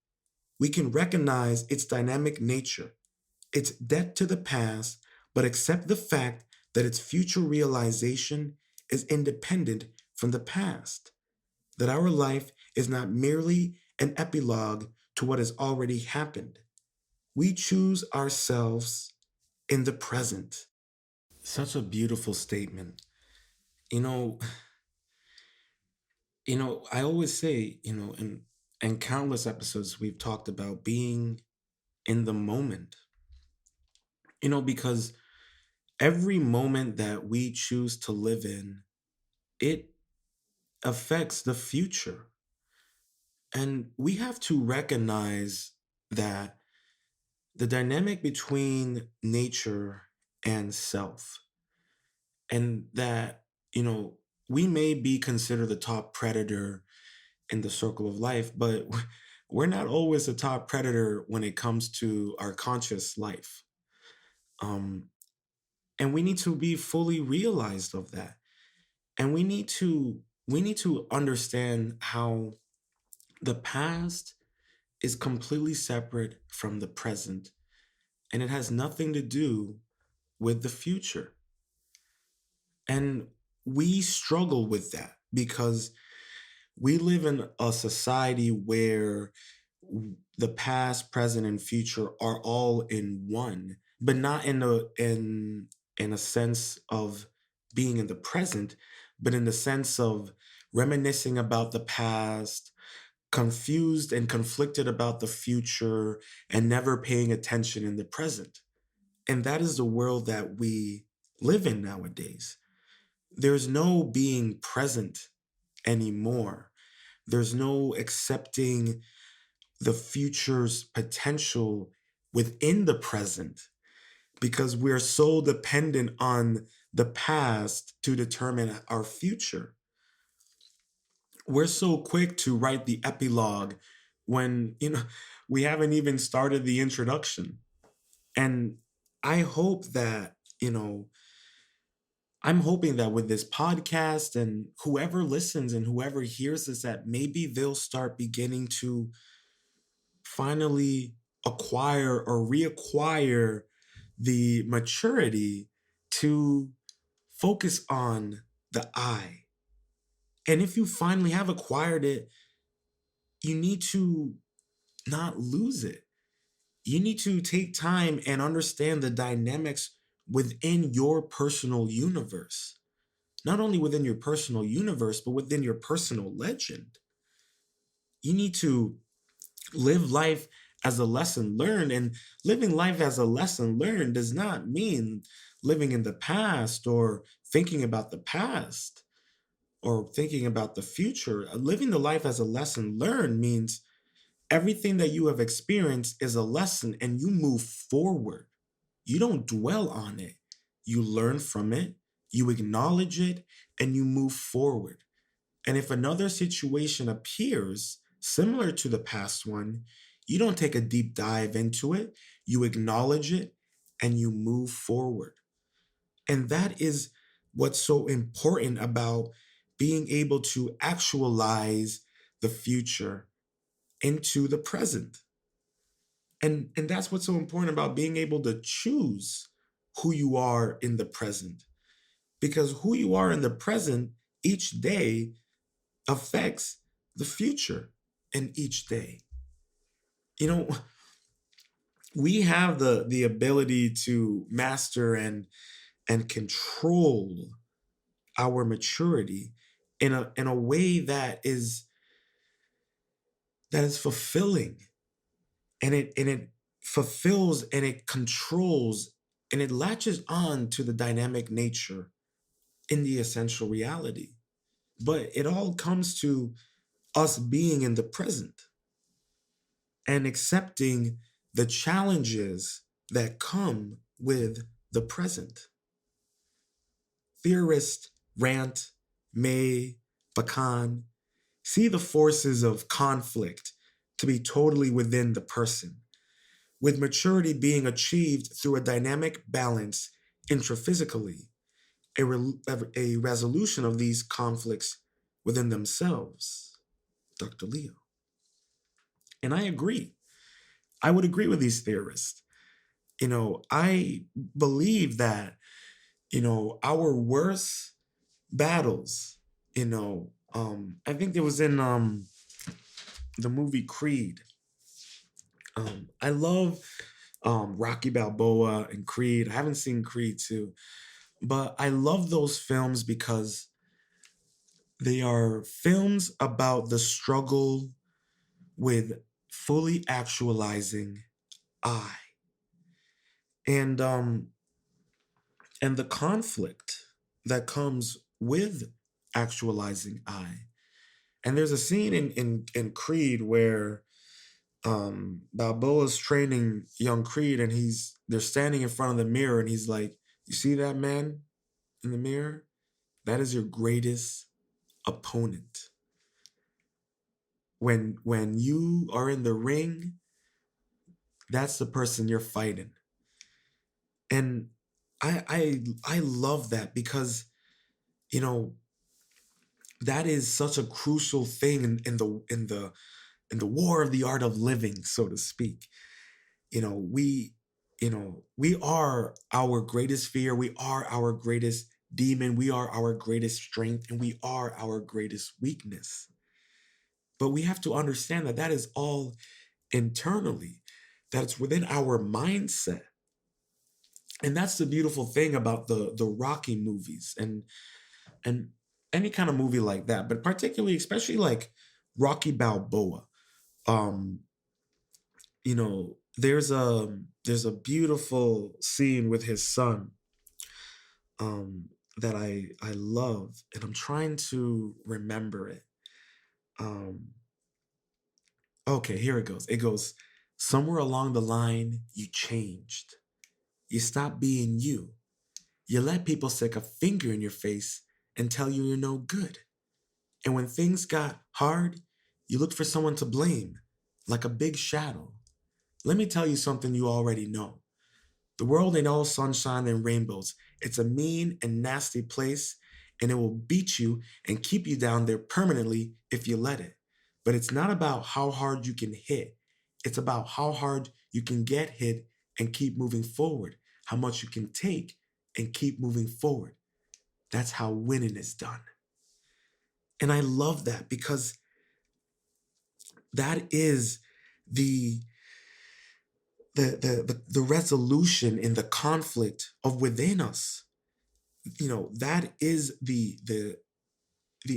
We can recognize its dynamic nature, its debt to the past, but accept the fact that its future realization is independent from the past, that our life is not merely an epilogue to what has already happened. We choose ourselves in the present. Such a beautiful statement. You know, I always say, in countless episodes we've talked about being in the moment. Because every moment that we choose to live in, it affects the future. And we have to recognize that the dynamic between nature and self, and that, you know, we may be considered the top predator in the circle of life, but we're not always the top predator when it comes to our conscious life. Um, and we need to be fully realized of that. And we need to understand how the past is completely separate from the present, and it has nothing to do with the future. And we struggle with that because we live in a society where the past, present, and future are all in one, but not in a sense of being in the present, but in the sense of reminiscing about the past, confused and conflicted about the future, and never paying attention in the present. And that is the world that we live in nowadays. There's no being present anymore. There's no accepting the future's potential within the present because we're so dependent on the past to determine our future. We're so quick to write the epilogue when, we haven't even started the introduction. And I hope that, I'm hoping that with this podcast and whoever listens and whoever hears this, that maybe they'll start beginning to finally acquire or reacquire the maturity to focus on the I. And if you finally have acquired it, you need to not lose it. You need to take time and understand the dynamics within your personal universe. Not only within your personal universe, but within your personal legend. You need to live life as a lesson learned. And living life as a lesson learned does not mean living in the past or thinking about the past or thinking about the future. Living the life as a lesson learned means everything that you have experienced is a lesson and you move forward. You don't dwell on it. You learn from it, you acknowledge it, and you move forward. And if another situation appears similar to the past one, you don't take a deep dive into it, you acknowledge it, and you move forward. And that is what's so important about being able to actualize the future into the present. And that's what's so important about being able to choose who you are in the present. Because who you are in the present each day affects the future in each day. You know, We have the ability to master and control our maturity in a way that is fulfilling, and it fulfills and it controls and it latches on to the dynamic nature in the essential reality. But it all comes to us being in the present and accepting the challenges that come with the present. Theorists Rant, May, Bakan see the forces of conflict to be totally within the person, with maturity being achieved through a dynamic balance intraphysically, a resolution of these conflicts within themselves. Dr. Leo. And I agree. I would agree with these theorists. I believe that, our worst battles, I think it was in the movie Creed. I love Rocky Balboa and Creed. I haven't seen Creed 2, but I love those films because they are films about the struggle with fully actualizing I, and the conflict that comes with actualizing I. And there's a scene in Creed where Balboa's training young Creed, and they're standing in front of the mirror, and he's like, "You see that man in the mirror? That is your greatest opponent. When you are in the ring, that's the person you're fighting." And I love that because, you know that is such a crucial thing in the war of the art of living, so to speak. We are our greatest fear, we are our greatest demon, we are our greatest strength, and we are our greatest weakness. But we have to understand that that is all internally, that it's within our mindset. And that's the beautiful thing about the Rocky movies, and any kind of movie like that, but particularly, especially like Rocky Balboa. um there's a beautiful scene with his son, that I love, and I'm trying to remember it. um okay, here it goes. It goes, "Somewhere along the line you changed. You stopped being you. You let people stick a finger in your face and tell you you're no good. And when things got hard, you looked for someone to blame, like a big shadow. Let me tell you something you already know. The world ain't all sunshine and rainbows. It's a mean and nasty place, and it will beat you and keep you down there permanently if you let it. But it's not about how hard you can hit, it's about how hard you can get hit and keep moving forward, how much you can take and keep moving forward. That's how winning is done." And I love that because that is the the resolution in the conflict of within us. That is the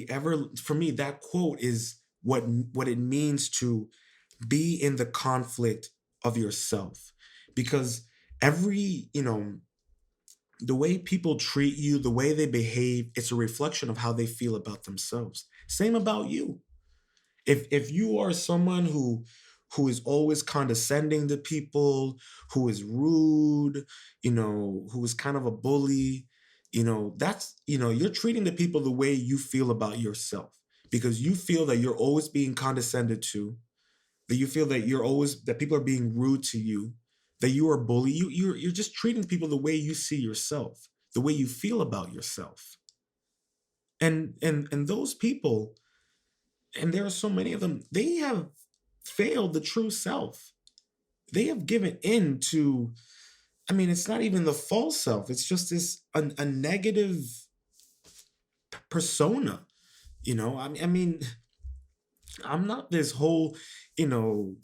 ever, for me, that quote is what it means to be in the conflict of yourself. Because every the way people treat you, the way they behave, it's a reflection of how they feel about themselves. Same about you. If you are someone who is always condescending to people, who is rude, who is kind of a bully, that's, you're treating the people the way you feel about yourself, because you feel that you're always being condescended to, that you feel that people are being rude to you, that you are a bully. You're just treating people the way you see yourself, the way you feel about yourself. And those people, and there are so many of them, they have failed the true self. They have given in to, I mean, it's not even the false self, it's just a negative persona. I mean, I'm not this whole, you know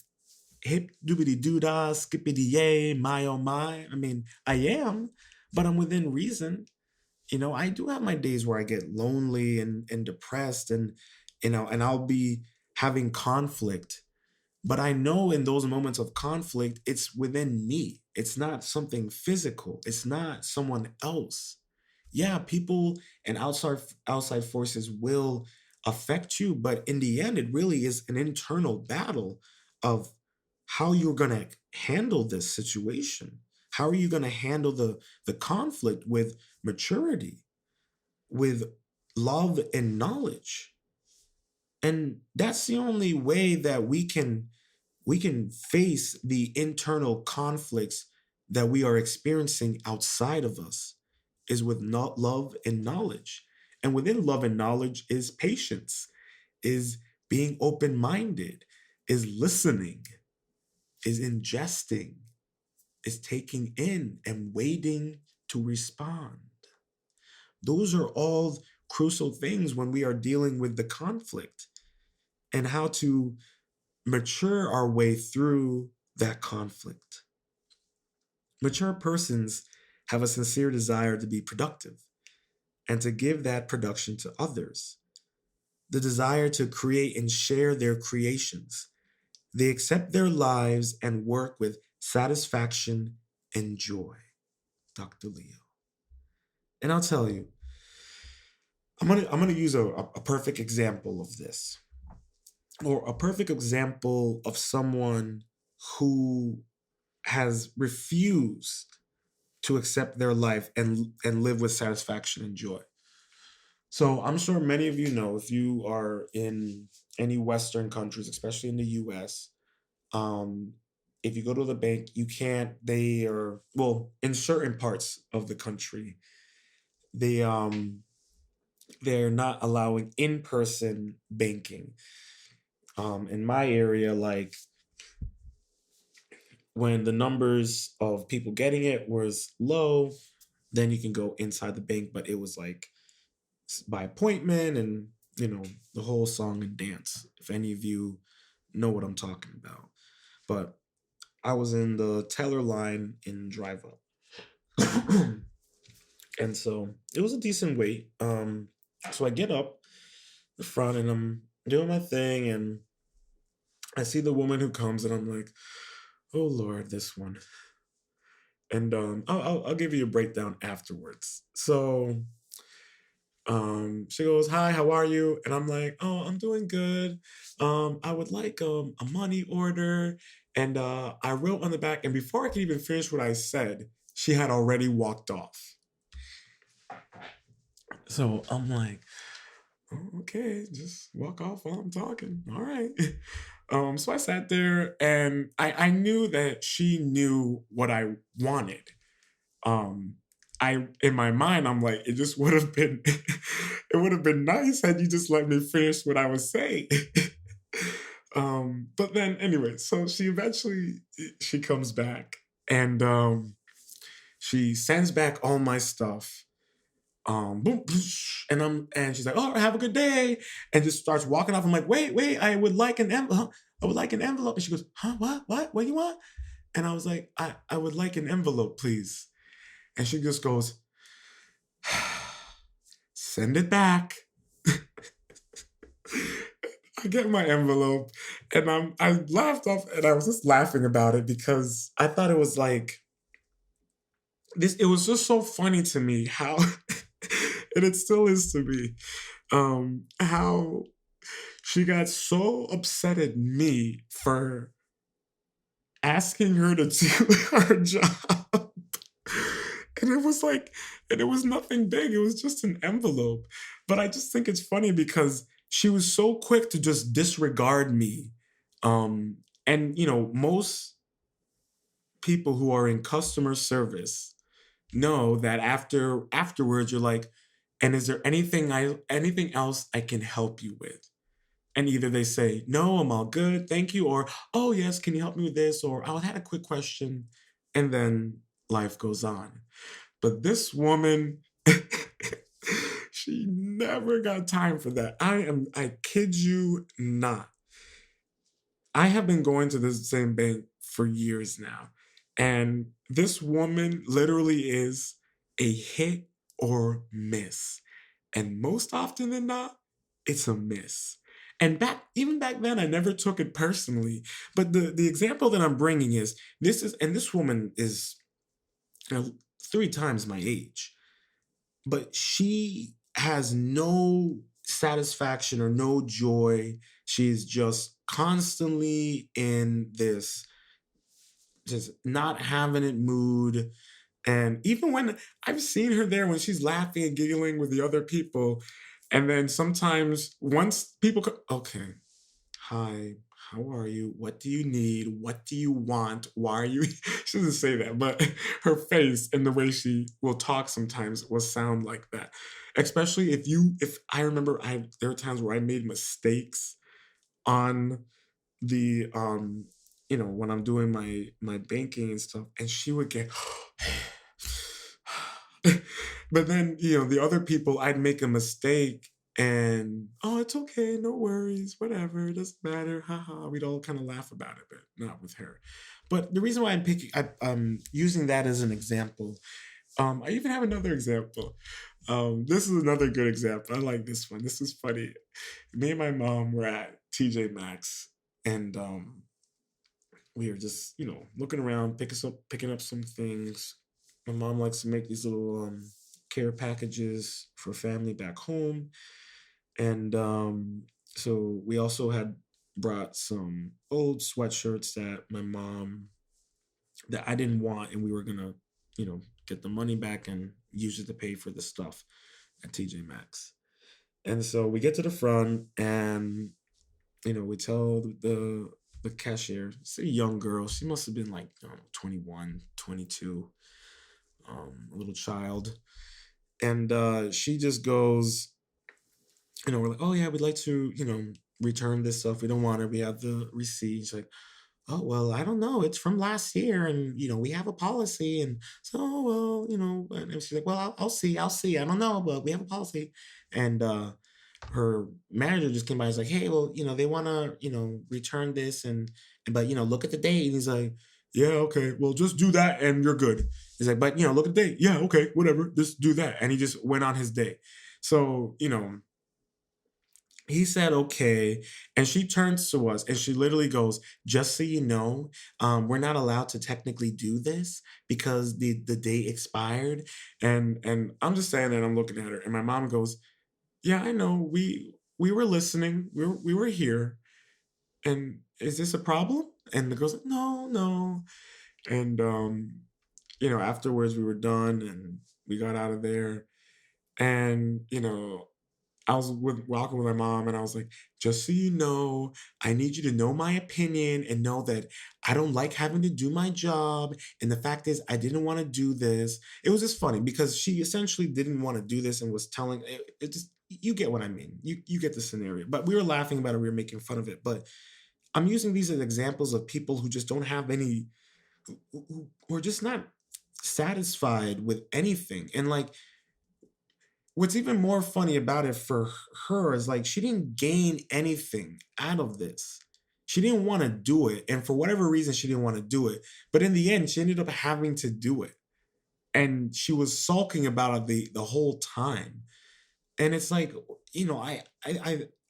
hip doobity doodah, skippity yay, my oh my. I mean, I am, but I'm within reason. I do have my days where I get lonely and depressed, and and I'll be having conflict. But I know in those moments of conflict, it's within me. It's not something physical. It's not someone else. Yeah, people and outside forces will affect you, but in the end, it really is an internal battle of how you're gonna handle this situation. How are you gonna handle the conflict with maturity, with love and knowledge? And that's the only way that we can face the internal conflicts that we are experiencing outside of us is with not love and knowledge. And within love and knowledge is patience, is being open-minded, is listening, is ingesting, is taking in and waiting to respond. Those are all crucial things when we are dealing with the conflict and how to mature our way through that conflict. Mature persons have a sincere desire to be productive and to give that production to others. The desire to create and share their creations. They accept their lives and work with satisfaction and joy. Dr. Leo. And I'll tell you, I'm gonna use a perfect example of this, or a perfect example of someone who has refused to accept their life and live with satisfaction and joy. So I'm sure many of you know, if you are in any Western countries, especially in the US, um, if you go to the bank, you can't, they are, well, in certain parts of the country, they they're not allowing in-person banking. In my area, like when the numbers of people getting it was low, then you can go inside the bank, but it was like by appointment and the whole song and dance, if any of you know what I'm talking about. But I was in the teller line in drive up. And so it was a decent wait. So I get up the front and I'm doing my thing, and I see the woman who comes, and I'm like, oh Lord, this one. And I'll give you a breakdown afterwards. So she goes, "Hi, how are you?" And I'm like, "Oh, I'm doing good. I would like a money order." And I wrote on the back, and before I could even finish what I said, she had already walked off. So I'm like, "Oh, okay, just walk off while I'm talking. All right." So I sat there, and I knew that she knew what I wanted. um I, in my mind, I'm like, it just would have been it would have been nice had you just let me finish what I was saying. But then anyway, so she comes back, and she sends back all my stuff. Boom, and she's like, "Oh, have a good day," and just starts walking off. I'm like, "Wait, I would like an envelope. I would like an envelope." And she goes, "Huh? What do you want?" And I was like, I would like an envelope, please." And she just goes, "Send it back." I get my envelope, and I laughed off, and I was just laughing about it because I thought it was like this. It was just so funny to me how, and it still is to me, how she got so upset at me for asking her to do her job. And it was like, and it was nothing big. It was just an envelope. But I just think it's funny because she was so quick to just disregard me. Um, and most people who are in customer service know that afterwards you're like, and is there anything else I can help you with? And either they say, "No, I'm all good, thank you," or, "Oh yes, can you help me with this?" Or, "I had a quick question," and then life goes on. But this woman, she never got time for that. I kid you not. I have been going to this same bank for years now. And this woman literally is a hit or miss. And most often than not, it's a miss. And even back then, I never took it personally. But the example that I'm bringing is this woman is, you know, 3 times my age, but she has no satisfaction or no joy. She's just constantly in this just not having it mood. And even when I've seen her there when she's laughing and giggling with the other people, and then sometimes once people okay, hi, how are you? What do you need? What do you want? Why are you? She doesn't say that, but her face and the way she will talk sometimes will sound like that. Especially if I remember, there are times where I made mistakes on the when I'm doing my banking and stuff, and she would get but then the other people, I'd make a mistake and, oh, it's okay, no worries, whatever, it doesn't matter, haha, we'd all kind of laugh about it, but not with her. But the reason why I'm using that as an example, I even have another example. This is another good example. I like this one. This is funny. Me and my mom were at TJ Maxx, and we were just looking around, picking up some things. My mom likes to make these little care packages for family back home, and so we also had brought some old sweatshirts that I didn't want, and we were gonna get the money back and use it to pay for the stuff at TJ Maxx. And so we get to the front, and we tell the cashier, it's a young girl. She must have been like, I don't know, 21, 22, a little child. And she just goes, we're like, oh yeah, we'd like to, return this stuff. We don't want it. We have the receipt. She's like, oh, well, I don't know. It's from last year, and we have a policy. And so, oh, well, and she's like, well, I'll see. I'll see. I don't know, but we have a policy. And her manager just came by. He's like, hey, well, they want to return this, but look at the date. And he's like, yeah, okay, well, just do that and you're good. He's like, but look at the date. Yeah, okay, whatever, just do that. And he just went on his day. So he said okay, and she turns to us and she literally goes, just so you know, we're not allowed to technically do this because the date expired. And I'm just saying that, I'm looking at her, and my mom goes, yeah, I know. We were listening. We were here. And is this a problem? And the girl's like, no, no. And afterwards we were done and we got out of there. And I was walking with my mom, and I was like, just so you know, I need you to know my opinion and know that I don't like having to do my job. And the fact is, I didn't want to do this. It was just funny because she essentially didn't want to do this and was telling it just, you get what I mean. You get the scenario. But we were laughing about it, we were making fun of it. But I'm using these as examples of people who just don't have any, who are just not satisfied with anything. And like, what's even more funny about it for her is like she didn't gain anything out of this. She didn't want to do it, and for whatever reason she didn't want to do it. But in the end, she ended up having to do it. And she was sulking about it the whole time. And it's like,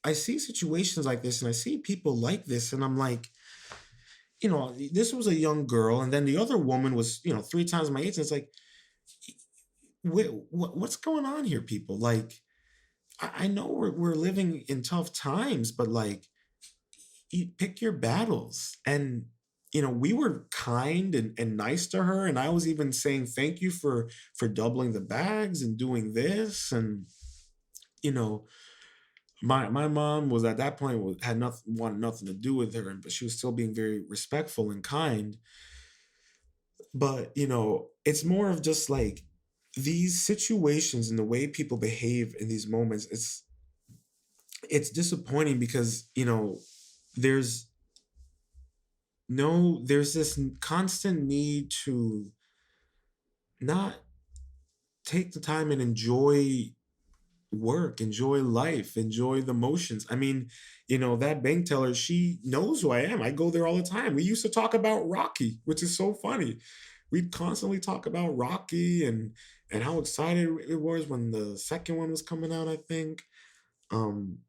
I see situations like this, and I see people like this, and I'm like, this was a young girl, and then the other woman was, 3 times my age. And it's like, wait, what's going on here, people? Like, I know we're living in tough times, but like, you pick your battles. And we were kind and nice to her, and I was even saying thank you for doubling the bags and doing this. And you know my mom was at that point had nothing wanted nothing to do with her, but she was still being very respectful and kind. But it's more of just like these situations and the way people behave in these moments. It's disappointing because there's there's this constant need to not take the time and enjoy work, enjoy life, enjoy the motions. I mean, that bank teller, she knows who I am. I go there all the time. We used to talk about Rocky, which is so funny. We'd constantly talk about Rocky and how excited it was when the second one was coming out, I think. Um,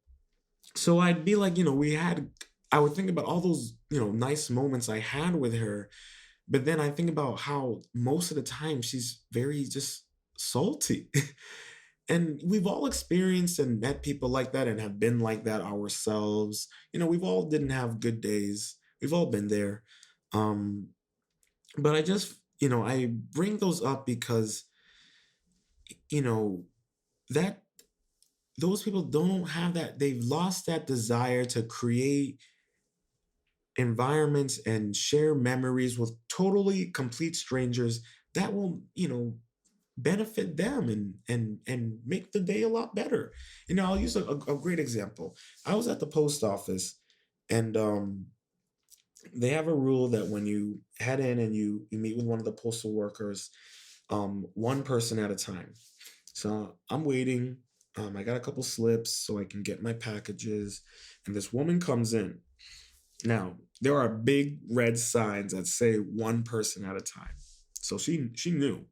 so I'd be like, I would think about all those, nice moments I had with her, but then I think about how most of the time she's very just salty. And we've all experienced and met people like that and have been like that ourselves. We've all didn't have good days. We've all been there. Um, but I bring those up because, you know, that those people don't have that. They've lost that desire to create environments and share memories with totally complete strangers that will, benefit them and make the day a lot better. I'll use a great example. I was at the post office, and they have a rule that when you head in and you meet with one of the postal workers, one person at a time. So I'm waiting. I got a couple slips so I can get my packages, and this woman comes in. Now there are big red signs that say one person at a time. So she knew.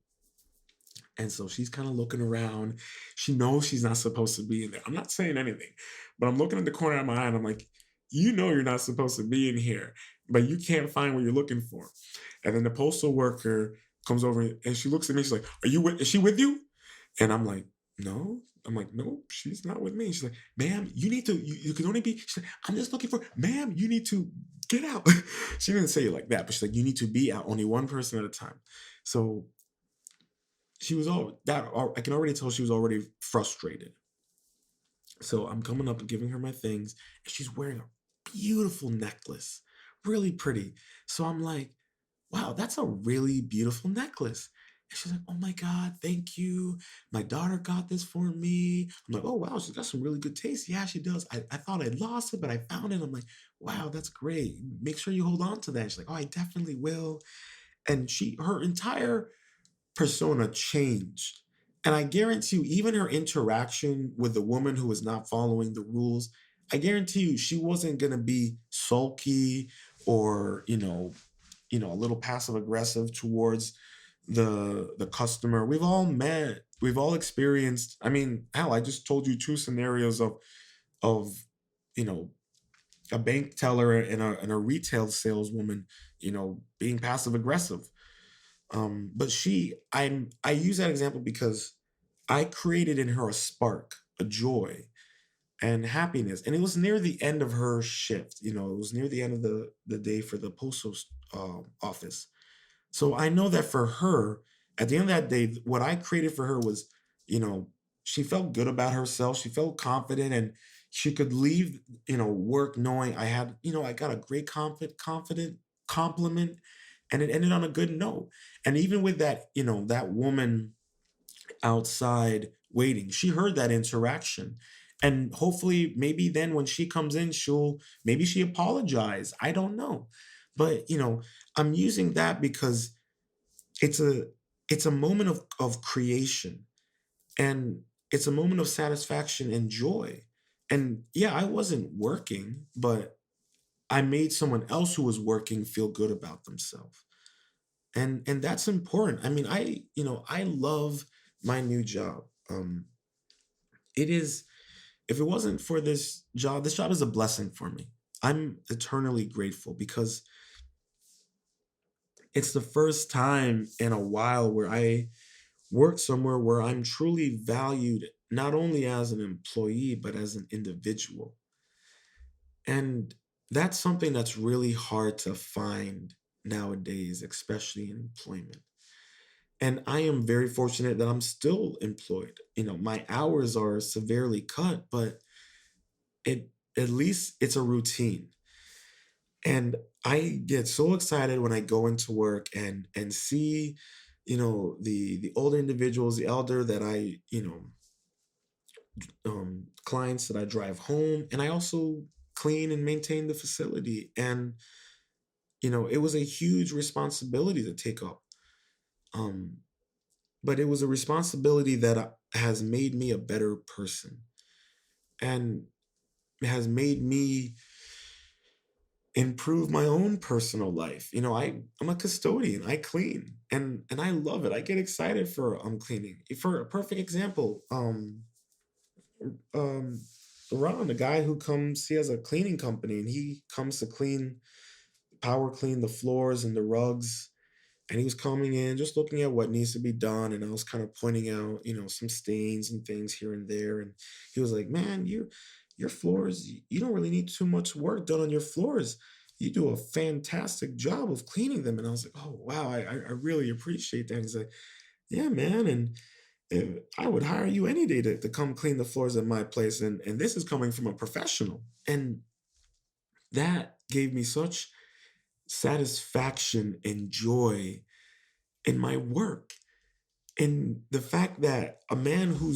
And so she's kind of looking around. She knows she's not supposed to be in there. I'm not saying anything, but I'm looking at the corner of my eye and I'm like, you're not supposed to be in here, but you can't find what you're looking for. And then the postal worker comes over and she looks at me. She's like, is she with you? And I'm like, no. I'm like, no, she's not with me. She's like, ma'am, you can only be, she's like, I'm just looking for, ma'am, you need to get out. She didn't say it like that, but she's like, you need to be out, only one person at a time. So she was all that I can already tell she was already frustrated. So I'm coming up and giving her my things, and she's wearing a beautiful necklace, really pretty. So I'm like, wow, that's a really beautiful necklace. And she's like, oh my God, thank you. My daughter got this for me. I'm like, oh wow, she's got some really good taste. Yeah, she does. I thought I lost it, but I found it. I'm like, wow, that's great. Make sure you hold on to that. She's like, oh, I definitely will. And her entire persona changed. And I guarantee you, even her interaction with the woman who was not following the rules, I guarantee you she wasn't gonna be sulky or, a little passive aggressive towards the customer. We've all experienced, I mean, hell, I just told you two scenarios of, you know, a bank teller and a retail saleswoman, being passive aggressive. But I use that example because I created in her a spark, a joy, and happiness. And it was near the end of her shift. It was near the end of the day for the postal office. So I know that for her, at the end of that day, what I created for her was, you know, she felt good about herself. She felt confident, and she could leave, work knowing I got a great confident compliment, and it ended on a good note. And even with that, that woman outside waiting, she heard that interaction. And hopefully, maybe then when she comes in, maybe she apologized. I don't know. But, I'm using that because it's a it's a moment of creation, and it's a moment of satisfaction and joy. And yeah, I wasn't working, but I made someone else who was working feel good about themselves. And that's important. I mean, I love my new job. It is If it wasn't for this job is a blessing for me. I'm eternally grateful because it's the first time in a while where I work somewhere where I'm truly valued not only as an employee, but as an individual. And that's something that's really hard to find nowadays, especially in employment. And I am very fortunate that I'm still employed. My hours are severely cut, but it at least it's a routine. And I get so excited when I go into work and see, the older individuals, the elder that clients that I drive home, and I also clean and maintain the facility. And it was a huge responsibility to take up. Um, but it was a responsibility that has made me a better person, and has made me improve my own personal life. I'm a custodian. I clean, and I love it. I get excited for cleaning. For a perfect example, um Ron, the guy who comes, he has a cleaning company, and he comes to power clean the floors and the rugs. And he was coming in, just looking at what needs to be done, and I was kind of pointing out, some stains and things here and there. And he was like, "Man, your floors, you don't really need too much work done on your floors. You do a fantastic job of cleaning them." And I was like, "Oh wow, I really appreciate that." And he's like, "Yeah, man, and I would hire you any day to come clean the floors at my place." And this is coming from a professional. And that gave me such satisfaction and joy in my work. And the fact that a man who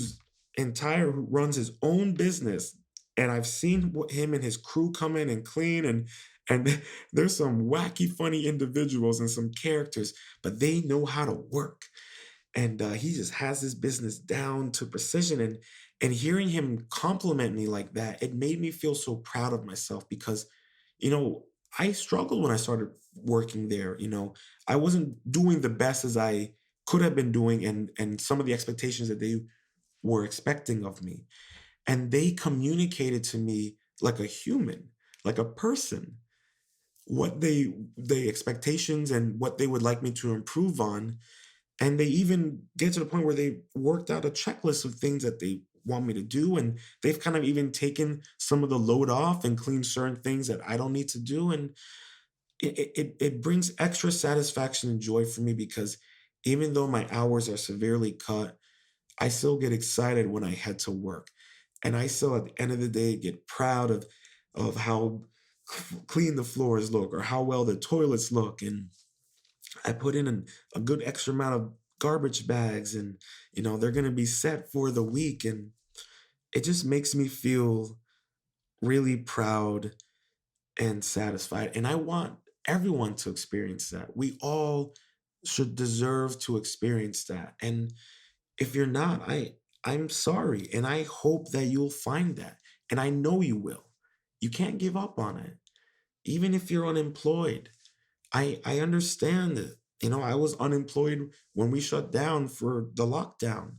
runs his own business, and I've seen him and his crew come in and clean, and there's some wacky funny individuals and some characters, but they know how to work. And he just has his business down to precision. And hearing him compliment me like that, it made me feel so proud of myself, because you know I struggled when I started working there. I wasn't doing the best as I could have been doing, and some of the expectations that they were expecting of me. And they communicated to me like a human, like a person, what the expectations and what they would like me to improve on. And they even get to the point where they worked out a checklist of things that they want me to do. And they've kind of even taken some of the load off and cleaned certain things that I don't need to do. And it brings extra satisfaction and joy for me, because even though my hours are severely cut, I still get excited when I head to work. And I still, at the end of the day, get proud of how clean the floors look, or how well the toilets look. And I put in a good extra amount of garbage bags, and they're going to be set for the week. And it just makes me feel really proud and satisfied. And I want everyone to experience that. We all should deserve to experience that. And if you're not, I'm sorry, and I hope that you'll find that. And I know you will. You can't give up on it. Even if you're unemployed, I understand that. I was unemployed when we shut down for the lockdown.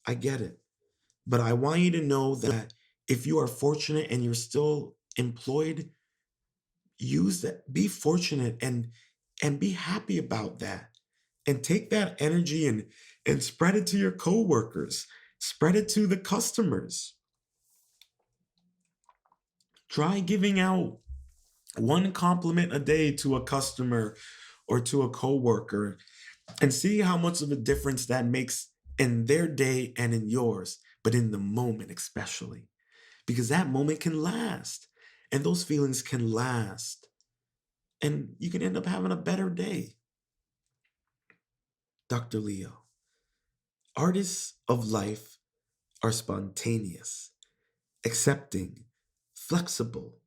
I get it. But I want you to know that if you are fortunate and you're still employed, use that. Be fortunate, and be happy about that. And take that energy and spread it to your coworkers. Spread it to the customers. Try giving out one compliment a day to a customer or to a coworker, and see how much of a difference that makes in their day and in yours, but in the moment especially, because that moment can last, and those feelings can last, and you can end up having a better day. Dr. Leo, artists of life are spontaneous, accepting, flexible,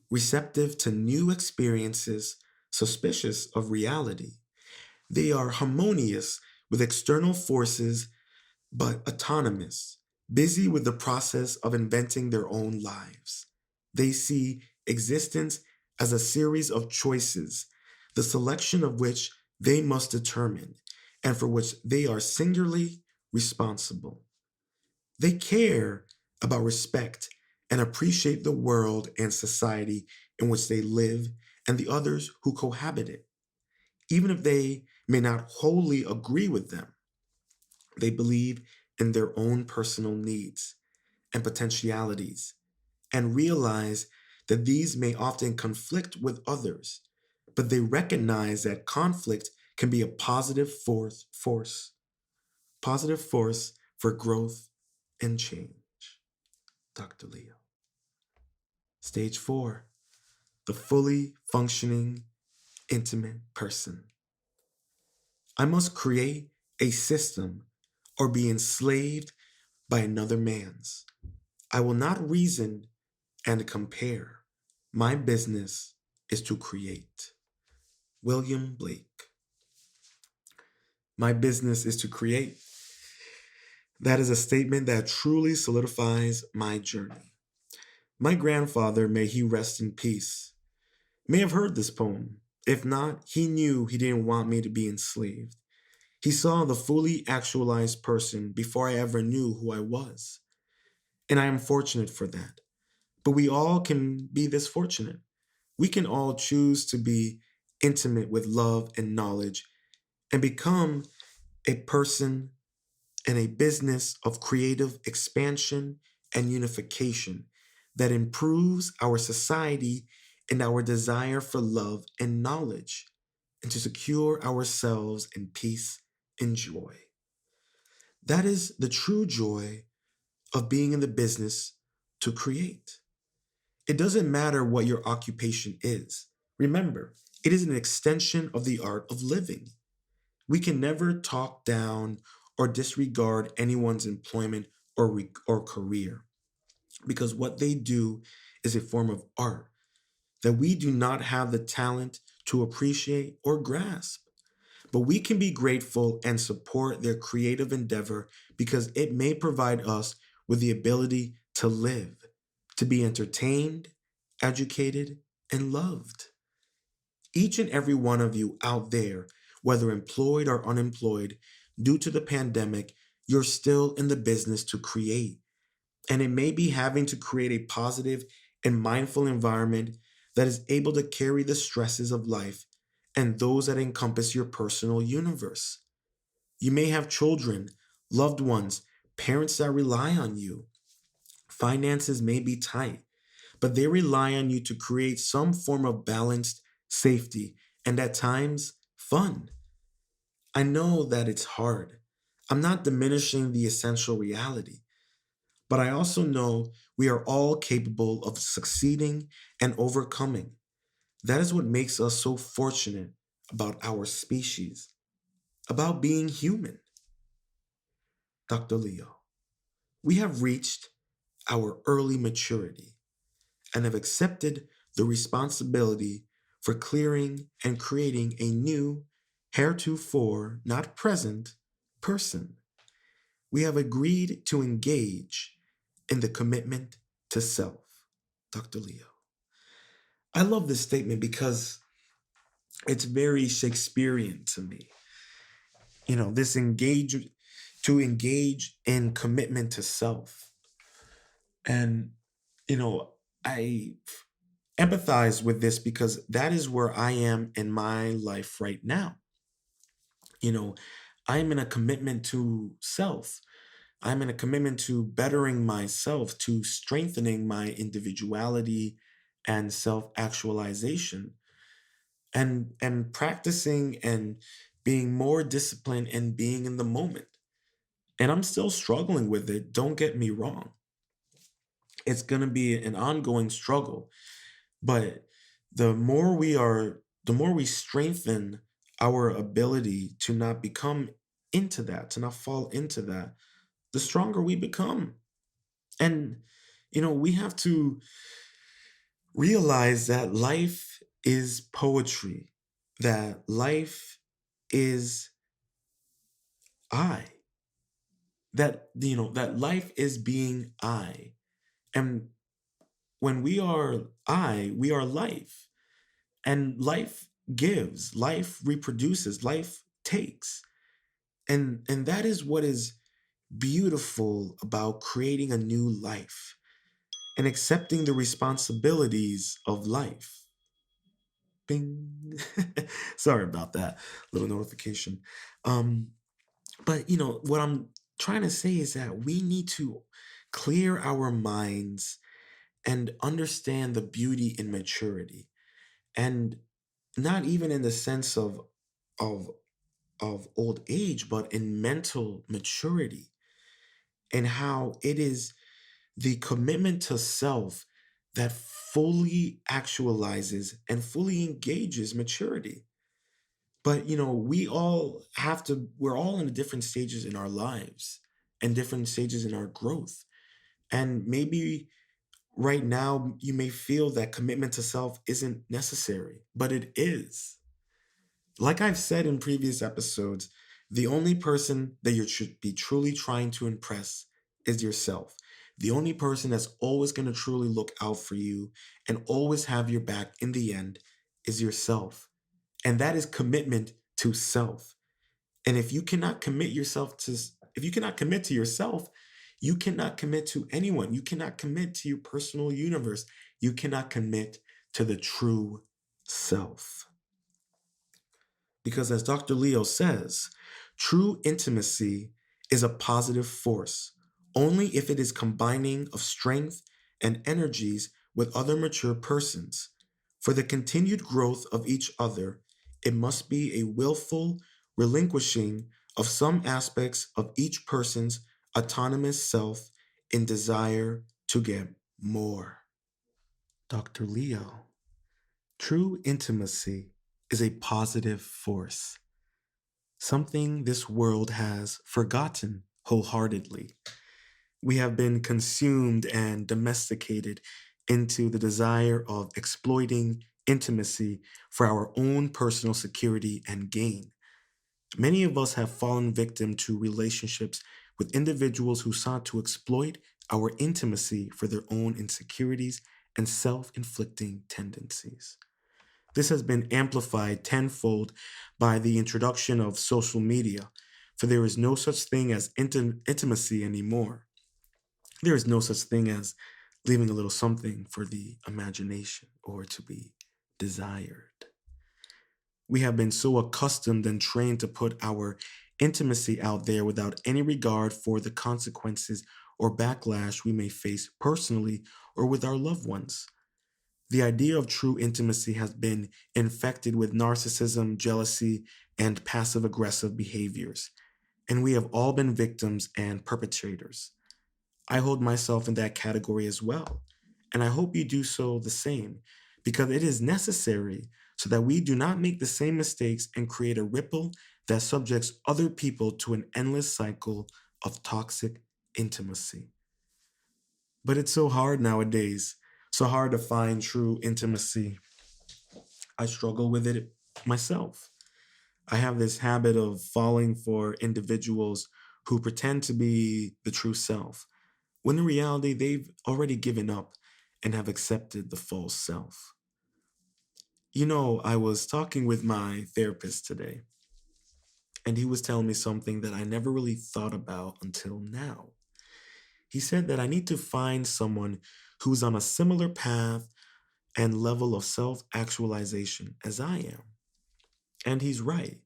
receptive to new experiences, suspicious of reality. They are harmonious with external forces but autonomous, busy with the process of inventing their own lives. They see existence as a series of choices, the selection of which they must determine, and for which they are singularly responsible. They care about respect and appreciate the world and society in which they live and the others who cohabit it. Even if they may not wholly agree with them, they believe in their own personal needs and potentialities, and realize that these may often conflict with others, but they recognize that conflict can be a positive force for growth and change. Dr. Leo. Stage 4, the fully functioning, intimate person. I must create a system or be enslaved by another man's. I will not reason and compare. My business is to create. William Blake. My business is to create. That is a statement that truly solidifies my journey. My grandfather, may he rest in peace, may have heard this poem. If not, he knew he didn't want me to be enslaved. He saw the fully actualized person before I ever knew who I was. And I am fortunate for that. But we all can be this fortunate. We can all choose to be intimate with love and knowledge and become a person and a business of creative expansion and unification that improves our society and our desire for love and knowledge, and to secure ourselves in peace and joy. That is the true joy of being in the business to create. It doesn't matter what your occupation is. Remember, it is an extension of the art of living. We can never talk down or disregard anyone's employment or career, because what they do is a form of art that we do not have the talent to appreciate or grasp. But we can be grateful and support their creative endeavor because it may provide us with the ability to live, to be entertained, educated, and loved. Each and every one of you out there, whether employed or unemployed, due to the pandemic, you're still in the business to create. And it may be having to create a positive and mindful environment that is able to carry the stresses of life and those that encompass your personal universe. You may have children, loved ones, parents that rely on you. Finances may be tight, but they rely on you to create some form of balanced safety and at times fun. I know that it's hard. I'm not diminishing the essential reality, but I also know we are all capable of succeeding and overcoming. That is what makes us so fortunate about our species, about being human. Dr. Leo, we have reached our early maturity and have accepted the responsibility for clearing and creating a new, heretofore not present, person. We have agreed to engage in the commitment to self. Dr. Leo. I love this statement because it's very Shakespearean to me. This engage in commitment to self. And, I empathize with this because that is where I am in my life right now. You know, I'm in a commitment to self. I'm in a commitment to bettering myself, to strengthening my individuality and self-actualization, and practicing and being more disciplined and being in the moment. And I'm still struggling with it, don't get me wrong. It's going to be an ongoing struggle, but the more we strengthen our ability to not become into that, to not fall into that, the stronger we become. And we have to realize that life is poetry, that life is I, that life is being I. And when we are I, we are life. And life gives, life reproduces, life takes. And that is what is beautiful about creating a new life and accepting the responsibilities of life. Bing. Sorry about that little notification. Um, but what I'm trying to say is that we need to clear our minds and understand the beauty in maturity, and not even in the sense of of old age, but in mental maturity, and how it is the commitment to self that fully actualizes and fully engages maturity. But we're all in different stages in our lives and different stages in our growth. And maybe right now you may feel that commitment to self isn't necessary, but it is. Like I've said in previous episodes, The only person that you should be truly trying to impress is yourself. The only person that's always going to truly look out for you and always have your back in the end is yourself. And that is commitment to self. And if you cannot commit to yourself, you cannot commit to anyone. You cannot commit to your personal universe. You cannot commit to the true self. Because as Dr. Leo says, true intimacy is a positive force only if it is combining of strength and energies with other mature persons. For the continued growth of each other, it must be a willful relinquishing of some aspects of each person's autonomous self in desire to get more. Dr. Leo, true intimacy is a positive force, something this world has forgotten wholeheartedly. We have been consumed and domesticated into the desire of exploiting intimacy for our own personal security and gain. Many of us have fallen victim to relationships with individuals who sought to exploit our intimacy for their own insecurities and self inflicting tendencies. This has been amplified tenfold by the introduction of social media, for there is no such thing as intimacy anymore. There is no such thing as leaving a little something for the imagination or to be desired. We have been so accustomed and trained to put our intimacy out there without any regard for the consequences or backlash we may face personally or with our loved ones. The idea of true intimacy has been infected with narcissism, jealousy, and passive aggressive behaviors, and we have all been victims and perpetrators. I hold myself in that category as well, and I hope you do so the same, because it is necessary so that we do not make the same mistakes and create a ripple that subjects other people to an endless cycle of toxic intimacy. But it's so hard nowadays, so hard to find true intimacy. I struggle with it myself. I have this habit of falling for individuals who pretend to be the true self, when in reality they've already given up and have accepted the false self. I was talking with my therapist today, and he was telling me something that I never really thought about until now. He said that I need to find someone who's on a similar path and level of self actualization as I am. And he's right.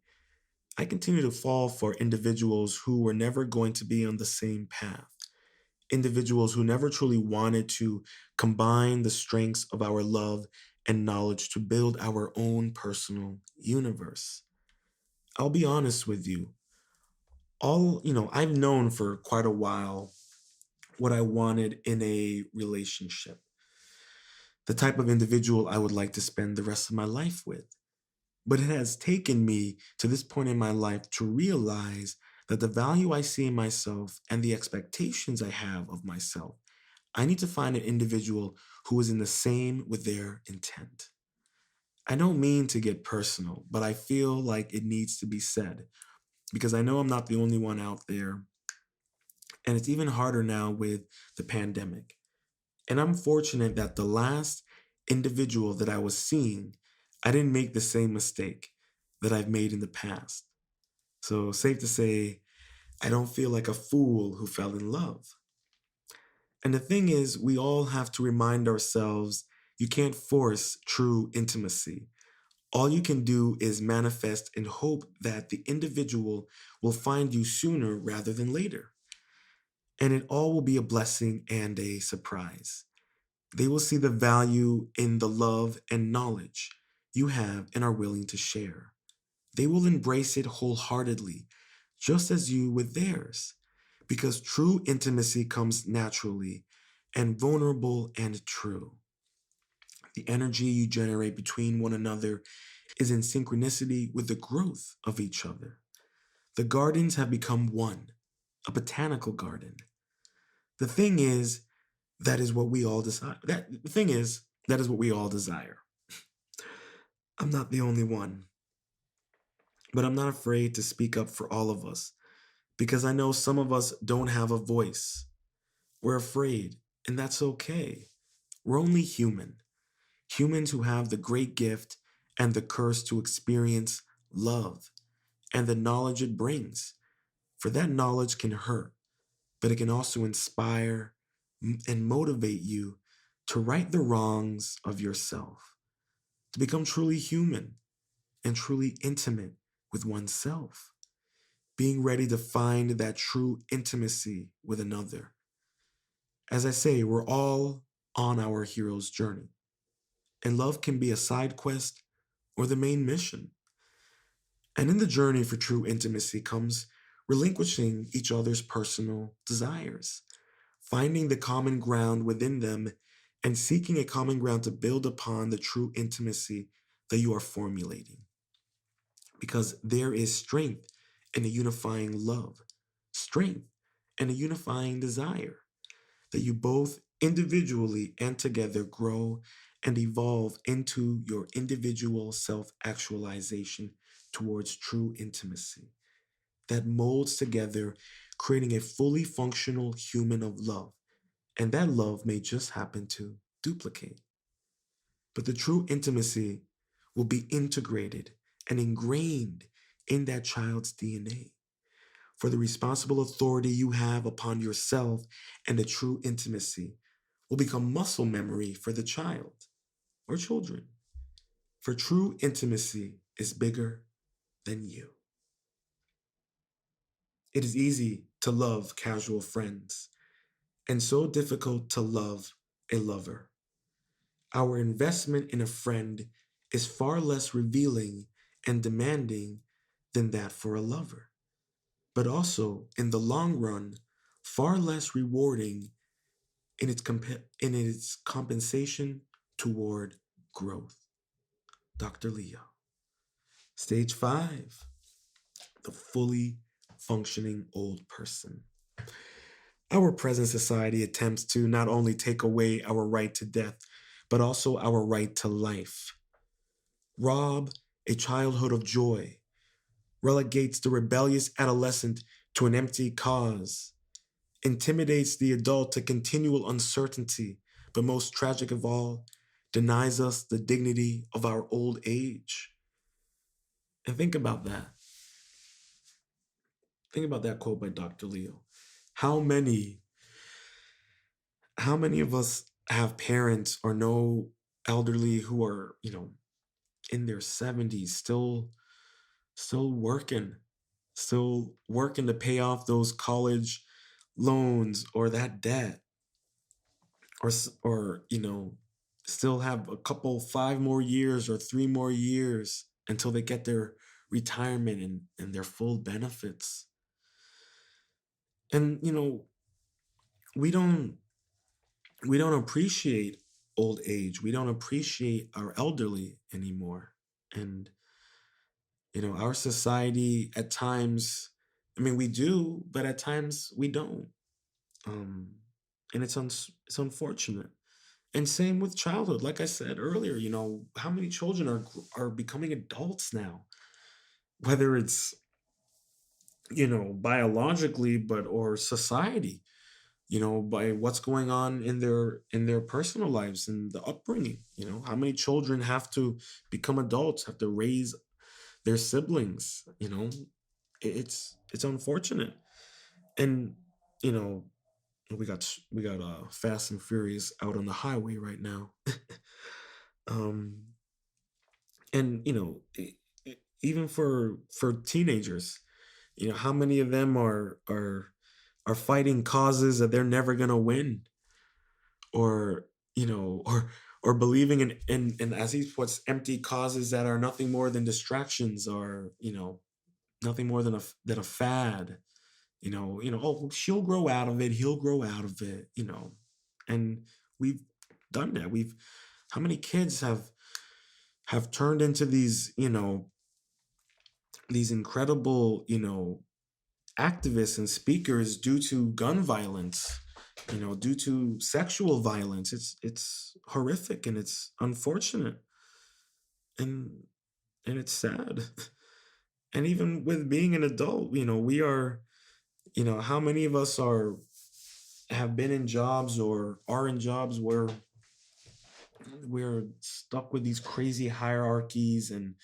I continue to fall for individuals who were never going to be on the same path, individuals who never truly wanted to combine the strengths of our love and knowledge to build our own personal universe. I'll be honest with you. I've known for quite a while what I wanted in a relationship, the type of individual I would like to spend the rest of my life with. But it has taken me to this point in my life to realize that the value I see in myself and the expectations I have of myself, I need to find an individual who is in the same with their intent. I don't mean to get personal, but I feel like it needs to be said because I know I'm not the only one out there. And it's even harder now with the pandemic. And I'm fortunate that the last individual that I was seeing, I didn't make the same mistake that I've made in the past. So, safe to say, I don't feel like a fool who fell in love. And the thing is, we all have to remind ourselves you can't force true intimacy. All you can do is manifest and hope that the individual will find you sooner rather than later. And it all will be a blessing and a surprise. They will see the value in the love and knowledge you have and are willing to share. They will embrace it wholeheartedly, just as you with theirs, because true intimacy comes naturally and vulnerable and true. The energy you generate between one another is in synchronicity with the growth of each other. The gardens have become one, a botanical garden. The thing is, that is what we all desire. The thing is, that is what we all desire. I'm not the only one. But I'm not afraid to speak up for all of us because I know some of us don't have a voice. We're afraid, and that's okay. We're only human. Humans who have the great gift and the curse to experience love and the knowledge it brings. For that knowledge can hurt, but it can also inspire and motivate you to right the wrongs of yourself, to become truly human and truly intimate with oneself, being ready to find that true intimacy with another. As I say, we're all on our hero's journey, and love can be a side quest or the main mission. And in the journey for true intimacy comes relinquishing each other's personal desires, finding the common ground within them, and seeking a common ground to build upon the true intimacy that you are formulating. Because there is strength in a unifying love, strength and a unifying desire that you both individually and together grow and evolve into your individual self actualization towards true intimacy that molds together, creating a fully functional human of love. And that love may just happen to duplicate. But the true intimacy will be integrated and ingrained in that child's DNA. For the responsible authority you have upon yourself and the true intimacy will become muscle memory for the child or children. For true intimacy is bigger than you. It is easy to love casual friends and so difficult to love a lover. Our investment in a friend is far less revealing and demanding than that for a lover, but also, in the long run, far less rewarding in its compensation toward growth. Dr. Leo. Stage 5, the fully functioning old person. Our present society attempts to not only take away our right to death, but also our right to life, rob a childhood of joy, relegates the rebellious adolescent to an empty cause, intimidates the adult to continual uncertainty, but most tragic of all, denies us the dignity of our old age. And think about that. Think about that quote by Dr. Leo. How many, how many of us have parents or know elderly who are, in their 70s still working to pay off those college loans or that debt or still have a couple 5 more years or 3 more years until they get their retirement and their full benefits. And we don't we don't appreciate old age. We don't appreciate our elderly anymore. And our society at times, I mean, we do, but at times we don't. Um, and it's unfortunate. And same with childhood. Like I said earlier, how many children are becoming adults now? Whether it's biologically, but or society, by what's going on in their personal lives and the upbringing. How many children have to become adults, have to raise their siblings? It's unfortunate. And you know we got Fast and Furious out on the highway right now. um and even for teenagers, how many of them are fighting causes that they're never going to win, or or believing in, as he puts, empty causes that are nothing more than distractions, or nothing more than a fad. Oh, she'll grow out of it, he'll grow out of it. And we've done that. We've How many kids have turned into these incredible activists and speakers due to gun violence, due to sexual violence. It's horrific and it's unfortunate, and it's sad. And even with being an adult, we are, how many of us have been in jobs or are in jobs where we're stuck with these crazy hierarchies and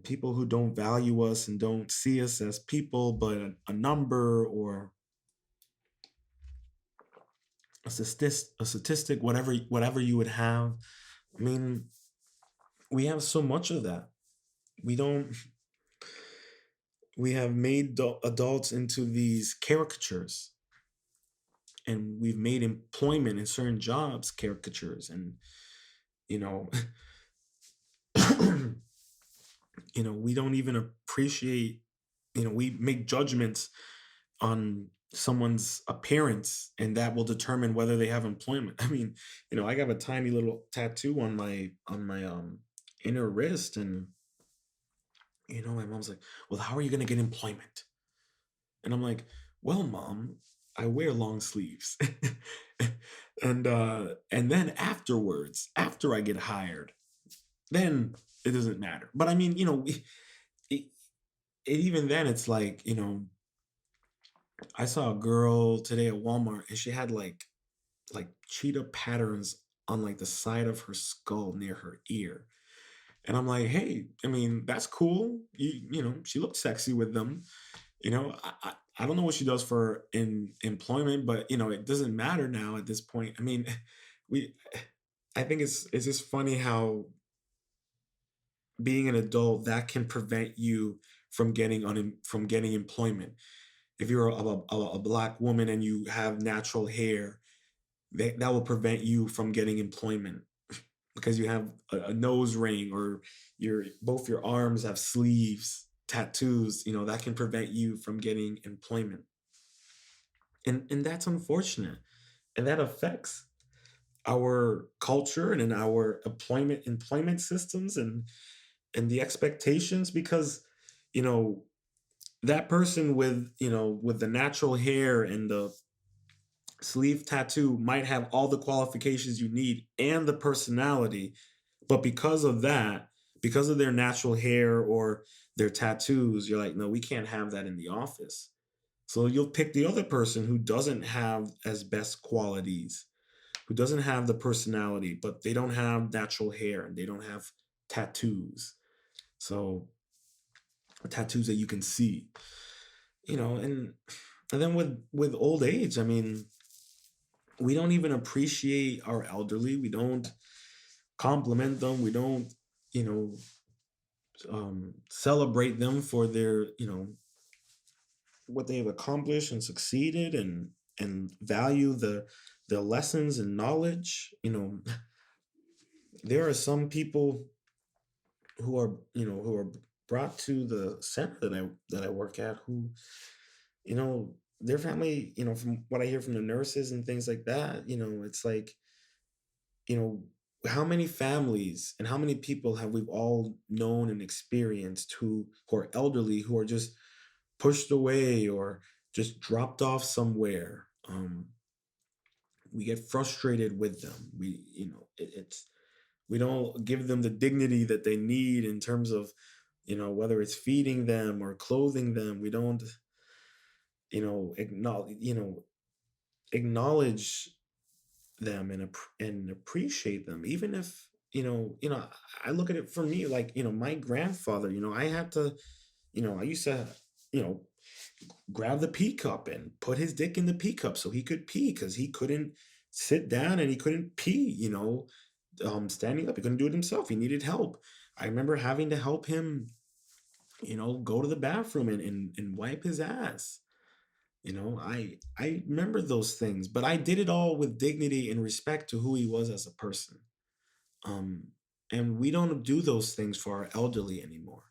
people who don't value us and don't see us as people but a number or a statistic, whatever you would have. I mean, we have so much of that. We don't we have made adults into these caricatures, and we've made employment in certain jobs caricatures, and you know we don't even appreciate, we make judgments on someone's appearance, and that will determine whether they have employment. I mean, I got a tiny little tattoo on my inner wrist, and my mom's like, well, how are you going to get employment? And I'm like, well, mom, I wear long sleeves. And then afterwards, after I get hired, then it doesn't matter. But I mean, it, even then it's like, I saw a girl today at Walmart, and she had like cheetah patterns on like the side of her skull near her ear. And I'm like, hey, I mean, that's cool. She looked sexy with them. I don't know what she does for in employment, but it doesn't matter now at this point. I mean, we I think it's just funny how being an adult that can prevent you from getting employment. If you're a black woman and you have natural hair, that will prevent you from getting employment because you have a nose ring, or both your arms have sleeves, tattoos, that can prevent you from getting employment. And that's unfortunate. And that affects our culture and in our employment systems and the expectations, because you know that person with the natural hair and the sleeve tattoo might have all the qualifications you need and the personality, but because of their natural hair or their tattoos, you're like, no, we can't have that in the office. So you'll pick the other person who doesn't have as best qualities, who doesn't have the personality, but they don't have natural hair and they don't have tattoos. So tattoos that you can see, and then with old age, I mean, we don't even appreciate our elderly. We don't compliment them. We don't, you know, celebrate them for their, what they have accomplished and succeeded, and value the lessons and knowledge. There are some people who are brought to the center that I work at, who, their family, from what I hear from the nurses and things like that, it's like, you know, how many families and how many people have we all known and experienced who are elderly, who are just pushed away or just dropped off somewhere. We get frustrated with them. It's we don't give them the dignity that they need in terms of, whether it's feeding them or clothing them. We don't, acknowledge them and appreciate them, even if, I look at it for me, like, my grandfather, I had to, I used to, you know grab the pee cup and put his dick in the pee cup so he could pee, because he couldn't sit down and he couldn't pee, standing up. He couldn't do it himself. He needed help. I remember having to help him, go to the bathroom and wipe his ass. I remember those things, but I did it all with dignity and respect to who he was as a person. Um, and we don't do those things for our elderly anymore.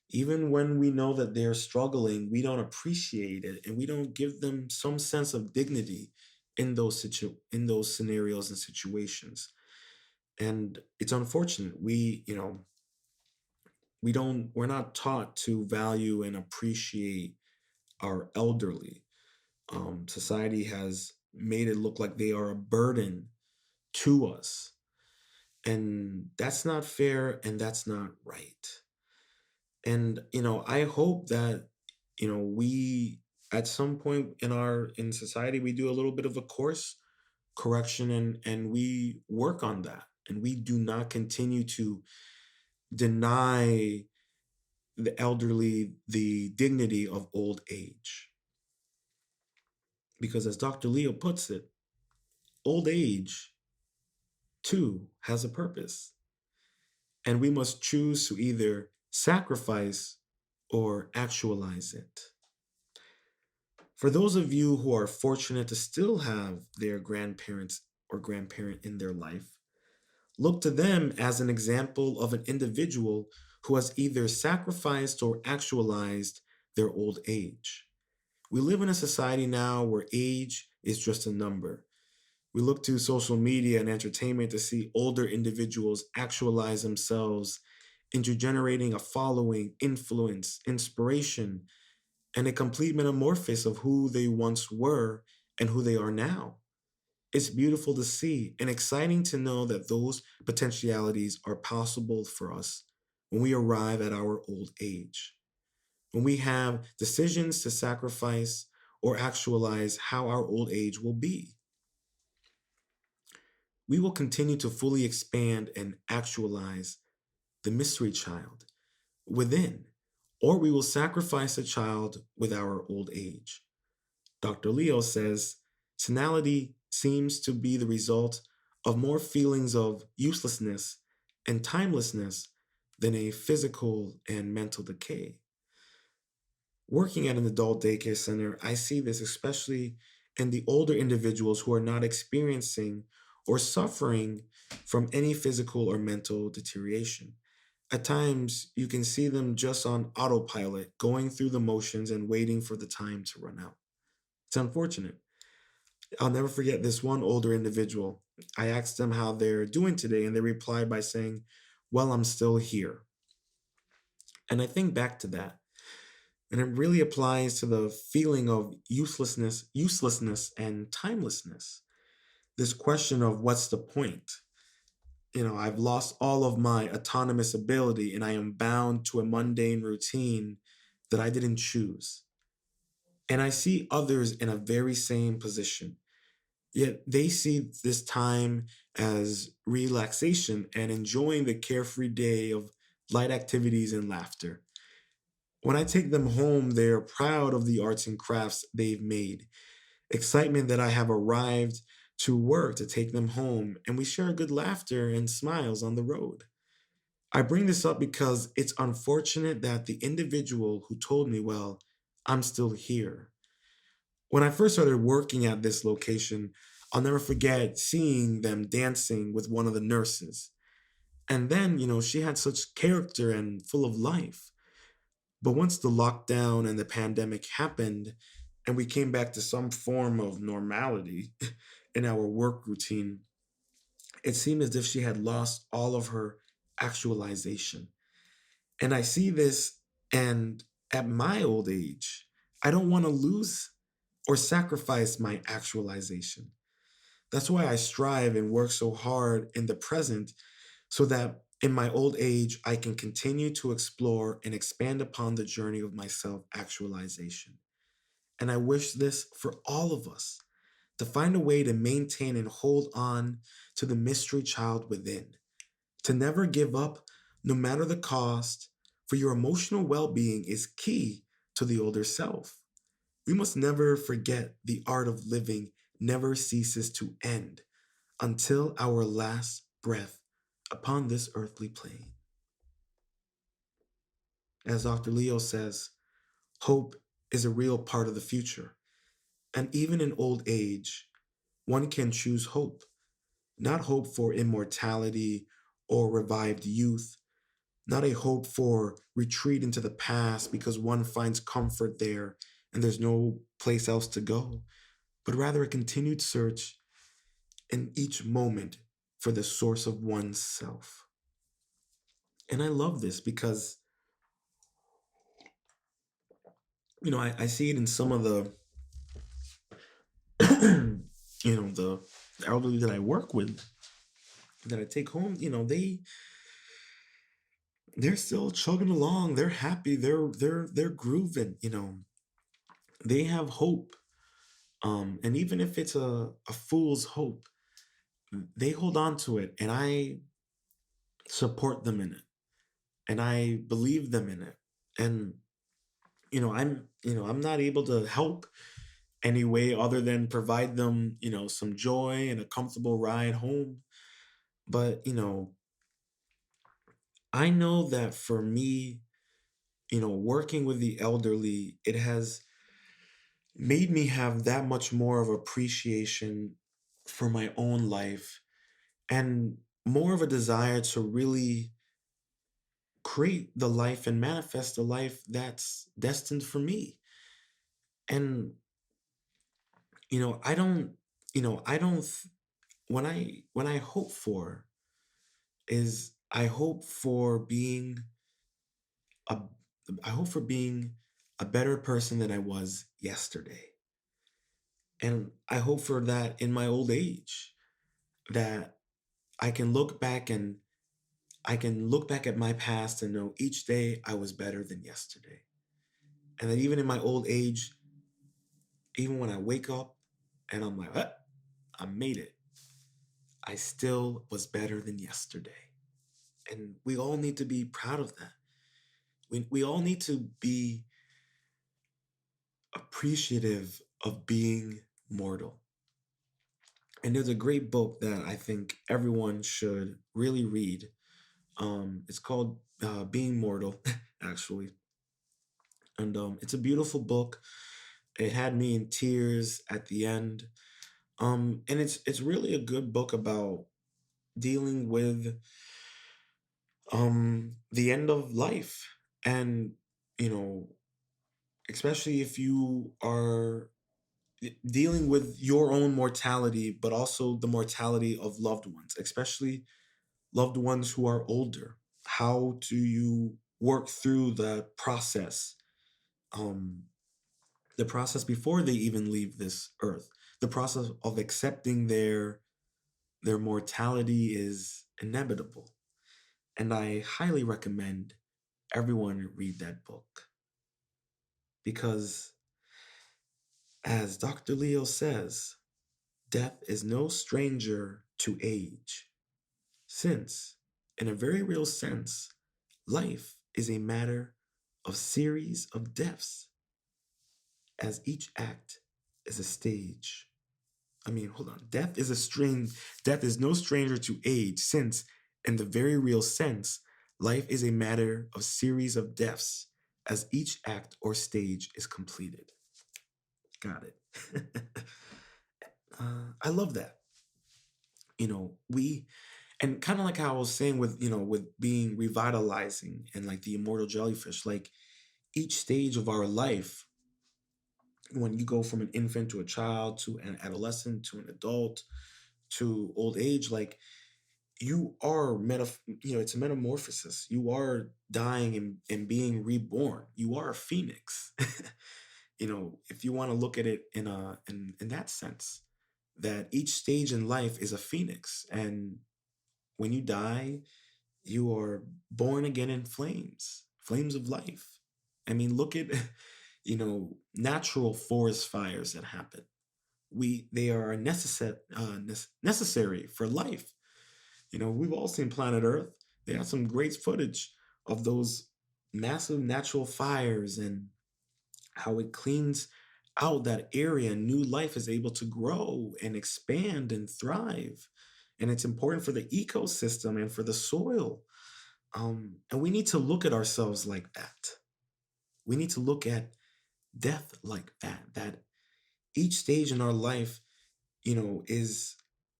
Even when we know that they're struggling, we don't appreciate it, and we don't give them some sense of dignity in those scenarios and situations. And it's unfortunate. We're not taught to value and appreciate our elderly. Society has made it look like they are a burden to us, and that's not fair and that's not right. And I hope that we at some point in society we do a little bit of a course correction, and we work on that, and we do not continue to deny the elderly the dignity of old age. Because as Dr. Leo puts it, old age too has a purpose, and we must choose to either sacrifice or actualize it. For those of you who are fortunate to still have their grandparents or grandparent in their life, look to them as an example of an individual who has either sacrificed or actualized their old age. We live in a society now where age is just a number. We look to social media and entertainment to see older individuals actualize themselves into generating a following, influence, inspiration, and a complete metamorphosis of who they once were and who they are now. It's beautiful to see and exciting to know that those potentialities are possible for us when we arrive at our old age. When we have decisions to sacrifice or actualize how our old age will be, we will continue to fully expand and actualize the mystery child within, or we will sacrifice a child with our old age. Dr. Leo says senility seems to be the result of more feelings of uselessness and timelessness than a physical and mental decay. Working at an adult daycare center, I see this especially in the older individuals who are not experiencing or suffering from any physical or mental deterioration. At times, you can see them just on autopilot, going through the motions and waiting for the time to run out. It's unfortunate. I'll never forget this one older individual. I asked them how they're doing today, and they replied by saying, "Well, I'm still here." And I think back to that, and it really applies to the feeling of uselessness, and timelessness. This question of what's the point? I've lost all of my autonomous ability, and I am bound to a mundane routine that I didn't choose. And I see others in a very same position. Yet they see this time as relaxation and enjoying the carefree day of light activities and laughter. When I take them home, they are proud of the arts and crafts they've made, excitement that I have arrived to work to take them home, and we share good laughter and smiles on the road. I bring this up because it's unfortunate that the individual who told me, "Well, I'm still here." When I first started working at this location, I'll never forget seeing them dancing with one of the nurses. And then, she had such character and full of life. But once the lockdown and the pandemic happened, and we came back to some form of normality in our work routine, it seemed as if she had lost all of her actualization. And I see this, and at my old age, I don't want to lose or sacrifice my actualization. That's why I strive and work so hard in the present so that in my old age, I can continue to explore and expand upon the journey of my self actualization. And I wish this for all of us to find a way to maintain and hold on to the mystery child within, to never give up no matter the cost, for your emotional well being is key to the older self. We must never forget the art of living never ceases to end until our last breath upon this earthly plane. As Dr. Leo says, hope is a real part of the future. And even in old age, one can choose hope, not hope for immortality or revived youth, not a hope for retreat into the past because one finds comfort there and there's no place else to go, but rather a continued search in each moment for the source of one's self. And I love this because, I see it in some of the, the elderly that I work with, that I take home, they're still chugging along. They're happy. They're grooving. They have hope. And even if it's a fool's hope, they hold on to it, and I support them in it, and I believe them in it. And I'm not able to help any way other than provide them, some joy and a comfortable ride home. But I know that for me, working with the elderly, it has made me have that much more of appreciation for my own life, and more of a desire to really create the life and manifest the life that's destined for me. And I don't, I don't when I hope for is a I hope for being a better person than I was yesterday. And I hope for that in my old age, that I can look back and I can look back at my past and know each day I was better than yesterday. And that even in my old age, even when I wake up and I'm like, "Ah, I made it," I still was better than yesterday. And we all need to be proud of that. We all need to be appreciative of being mortal. And there's a great book that I think everyone should really read. It's called Being Mortal, actually. And it's a beautiful book. It had me in tears at the end. And it's really a good book about dealing with the end of life. And, you know, especially if you are dealing with your own mortality, but also the mortality of loved ones, especially loved ones who are older. How do you work through um, the process before they even leave this earth? The process of accepting their mortality is inevitable, and I highly recommend everyone read that book because, as Dr. Leo says, death is no stranger to age, since, in a very real sense, life is a matter of series of deaths, as each act is a stage. I mean, hold on. Death is no stranger to age, since, in the very real sense, life is a matter of series of deaths, as each act or stage is completed. Got it. I love that. We and kind of like how I was saying with with being revitalizing and like the immortal jellyfish, like each stage of our life, when you go from an infant to a child to an adolescent to an adult to old age, like you are it's a metamorphosis. You are dying and being reborn. You are a phoenix. If you want to look at it in that sense, that each stage in life is a phoenix, and when you die, you are born again in flames of life. I mean, look at natural forest fires that happen. They are necessary for life. We've all seen Planet Earth. They have some great footage of those massive natural fires and how it cleans out that area and new life is able to grow and expand and thrive. And it's important for the ecosystem and for the soil. And we need to look at ourselves like that. We need to look at death like that. That each stage in our life,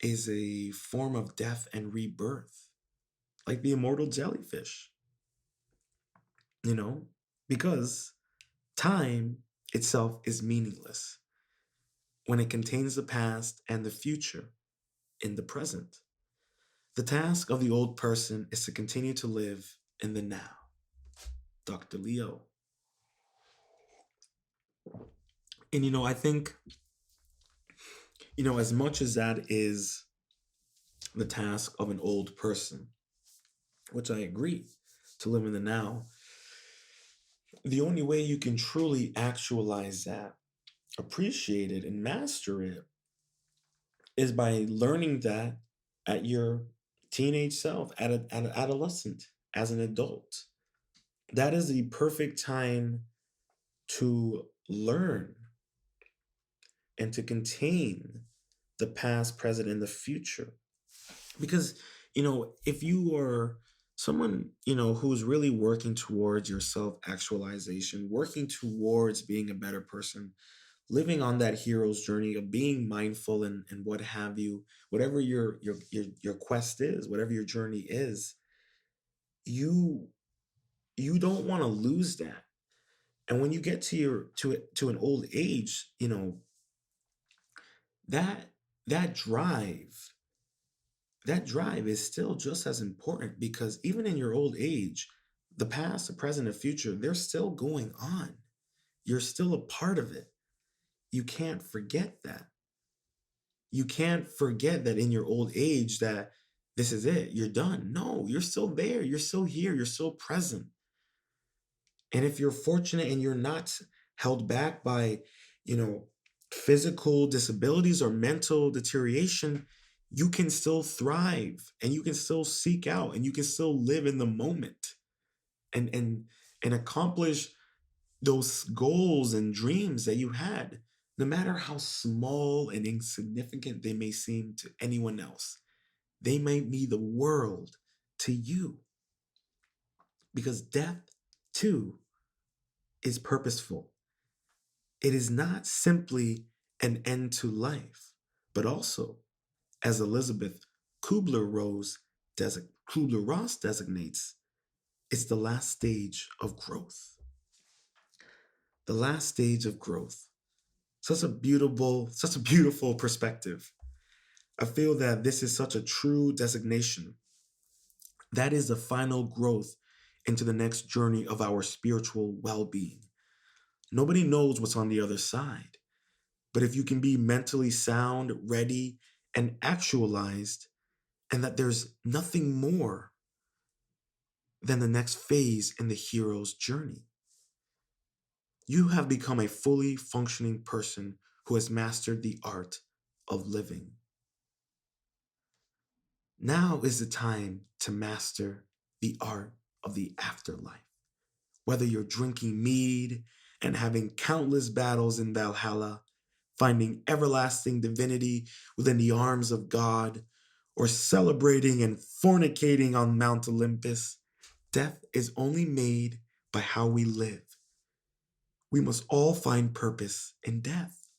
is a form of death and rebirth, like the immortal jellyfish, you know, because time itself is meaningless when it contains the past and the future in the present. The task of the old person is to continue to live in the now. Dr. Leo. And I think, as much as that is the task of an old person, which I agree, to live in the now, the only way you can truly actualize that, appreciate it, and master it is by learning that at your teenage self, at an adolescent, as an adult. That is the perfect time to learn and to contain the past, present, and the future. Because, if you are someone, who's really working towards your self actualization, working towards being a better person, living on that hero's journey of being mindful and what have you, whatever your quest is, whatever your journey is, you you don't want to lose that. And when you get to an old age, that that drive that drive is still just as important, because even in your old age, the past, the present, and future, they're still going on. You're still a part of it. You can't forget that. You can't forget that in your old age that this is it, you're done. No, you're still there. You're still here. You're still present. And if you're fortunate and you're not held back by, you know, physical disabilities or mental deterioration, you can still thrive and you can still seek out and you can still live in the moment and and accomplish those goals and dreams that you had, no matter how small and insignificant they may seem to anyone else. They might be the world to you, because death too is purposeful. It is not simply an end to life, but also, as Elizabeth Kubler-Ross designates, it's the last stage of growth. The last stage of growth. Such a beautiful perspective. I feel that this is such a true designation. That is the final growth into the next journey of our spiritual well-being. Nobody knows what's on the other side. But if you can be mentally sound, ready, and actualized, and that there's nothing more than the next phase in the hero's journey, you have become a fully functioning person who has mastered the art of living. Now is the time to master the art of the afterlife. Whether you're drinking mead and having countless battles in Valhalla, finding everlasting divinity within the arms of God, or celebrating and fornicating on Mount Olympus, death is only made by how we live. We must all find purpose in death.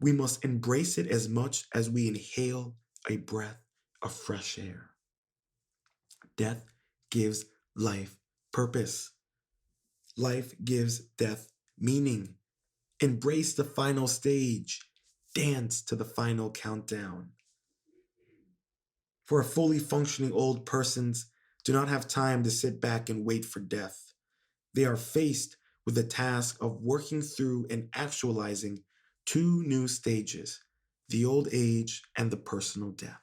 We must embrace it as much as we inhale a breath of fresh air. Death gives life purpose. Life gives death meaning. Embrace the final stage. Dance to the final countdown. For fully functioning old persons do not have time to sit back and wait for death. They are faced with the task of working through and actualizing two new stages, the old age and the personal death.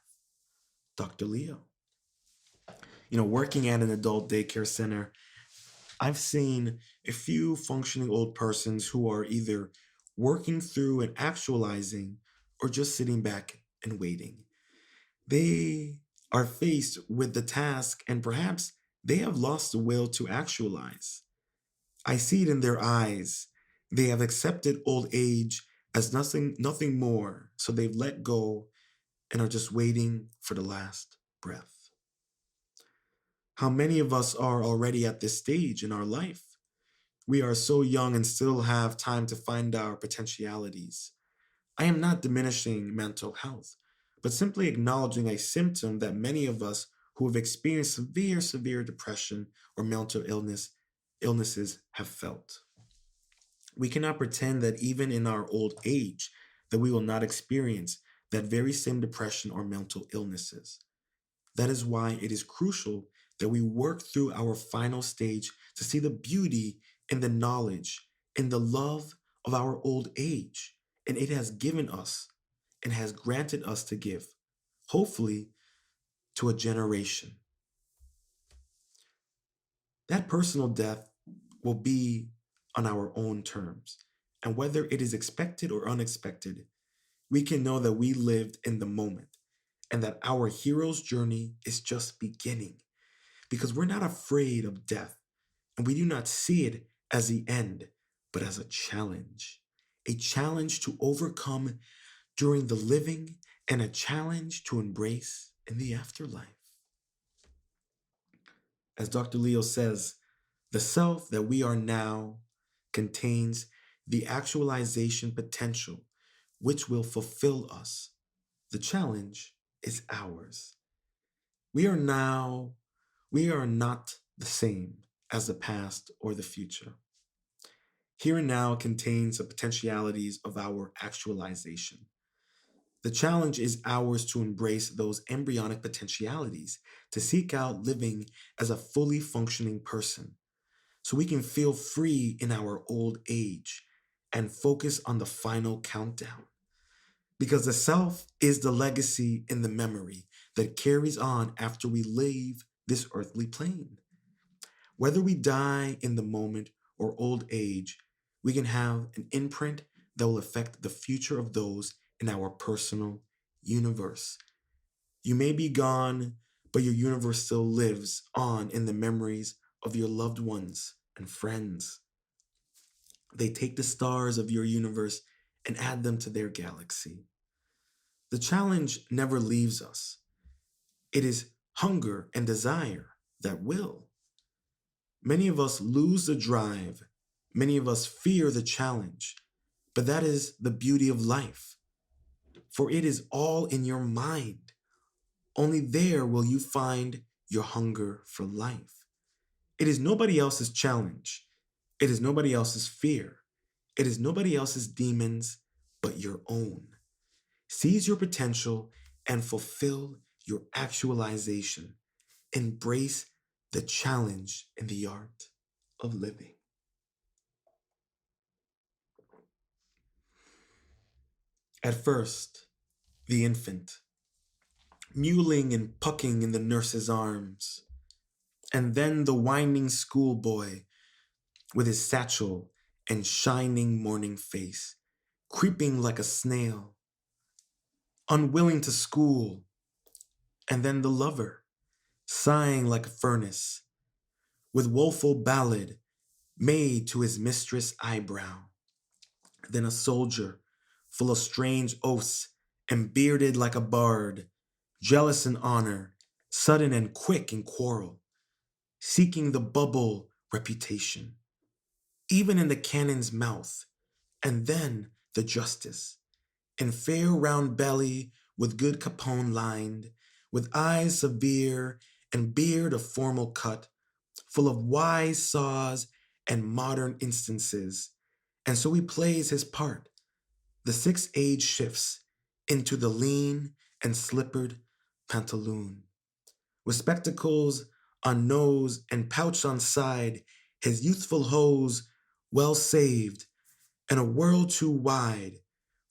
Dr. Leo. Working at an adult daycare center, I've seen a few functioning old persons who are either working through and actualizing or just sitting back and waiting. They are faced with the task and perhaps they have lost the will to actualize. I see it in their eyes. They have accepted old age as nothing more, so they've let go and are just waiting for the last breath. How many of us are already at this stage in our life? We are so young and still have time to find our potentialities. I am not diminishing mental health, but simply acknowledging a symptom that many of us who have experienced severe depression or mental illnesses have felt. We cannot pretend that even in our old age that we will not experience that very same depression or mental illnesses. That is why it is crucial that we work through our final stage to see the beauty in the knowledge and the love of our old age. And it has given us and has granted us to give, hopefully, to a generation. That personal death will be on our own terms. And whether it is expected or unexpected, we can know that we lived in the moment and that our hero's journey is just beginning because we're not afraid of death and we do not see it as the end, but as a challenge to overcome during the living and a challenge to embrace in the afterlife. As Dr. Leo says, the self that we are now contains the actualization potential which will fulfill us. The challenge is ours. We are now, we are not the same as the past or the future. Here and now contains the potentialities of our actualization. The challenge is ours to embrace those embryonic potentialities, to seek out living as a fully functioning person, so we can feel free in our old age and focus on the final countdown. Because the self is the legacy in the memory that carries on after we leave this earthly plane. Whether we die in the moment or old age, we can have an imprint that will affect the future of those in our personal universe. You may be gone, but your universe still lives on in the memories of your loved ones and friends. They take the stars of your universe and add them to their galaxy. The challenge never leaves us. It is hunger and desire that will. Many of us lose the drive. Many of us fear the challenge. But that is the beauty of life. For it is all in your mind. Only there will you find your hunger for life. It is nobody else's challenge. It is nobody else's fear. It is nobody else's demons but your own. Seize your potential and fulfill your actualization. Embrace the challenge in the art of living. At first, the infant, mewling and pucking in the nurse's arms, and then the whining schoolboy with his satchel and shining morning face, creeping like a snail, unwilling to school, and then the lover, sighing like a furnace, with woeful ballad made to his mistress' eyebrow. Then a soldier, full of strange oaths and bearded like a bard, jealous in honor, sudden and quick in quarrel, seeking the bubble reputation, even in the cannon's mouth, and then the justice, in fair round belly with good capone lined, with eyes severe and beard of formal cut, full of wise saws and modern instances. And so he plays his part. The sixth age shifts into the lean and slippered pantaloon. With spectacles on nose and pouch on side, his youthful hose well saved, and a world too wide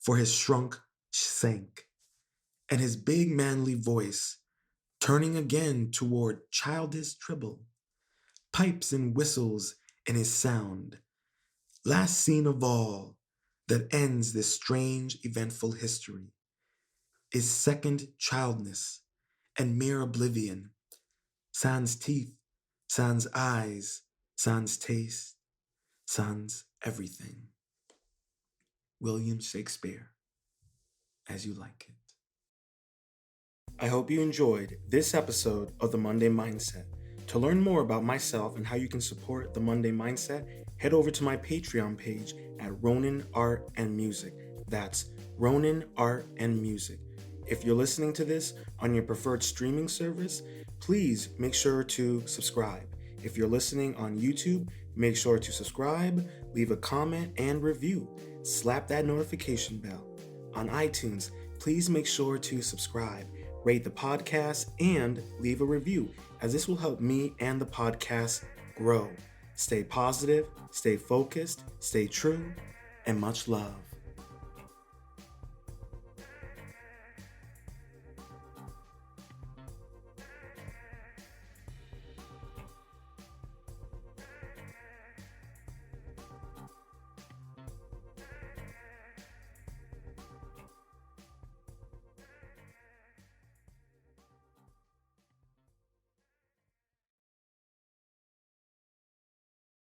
for his shrunk sank, and his big manly voice turning again toward childish tribble, pipes and whistles in his sound. Last scene of all that ends this strange, eventful history is second childness and mere oblivion, sans teeth, sans eyes, sans taste, sans everything. William Shakespeare, As You Like It. I hope you enjoyed this episode of The Monday Mindset. To learn more about myself and how you can support The Monday Mindset, head over to my Patreon page at Ronin Art and Music. That's Ronin Art and Music. If you're listening to this on your preferred streaming service, please make sure to subscribe. If you're listening on YouTube, make sure to subscribe, leave a comment, and review. Slap that notification bell. On iTunes, please make sure to subscribe, rate the podcast, and leave a review, as this will help me and the podcast grow. Stay positive, stay focused, stay true, and much love.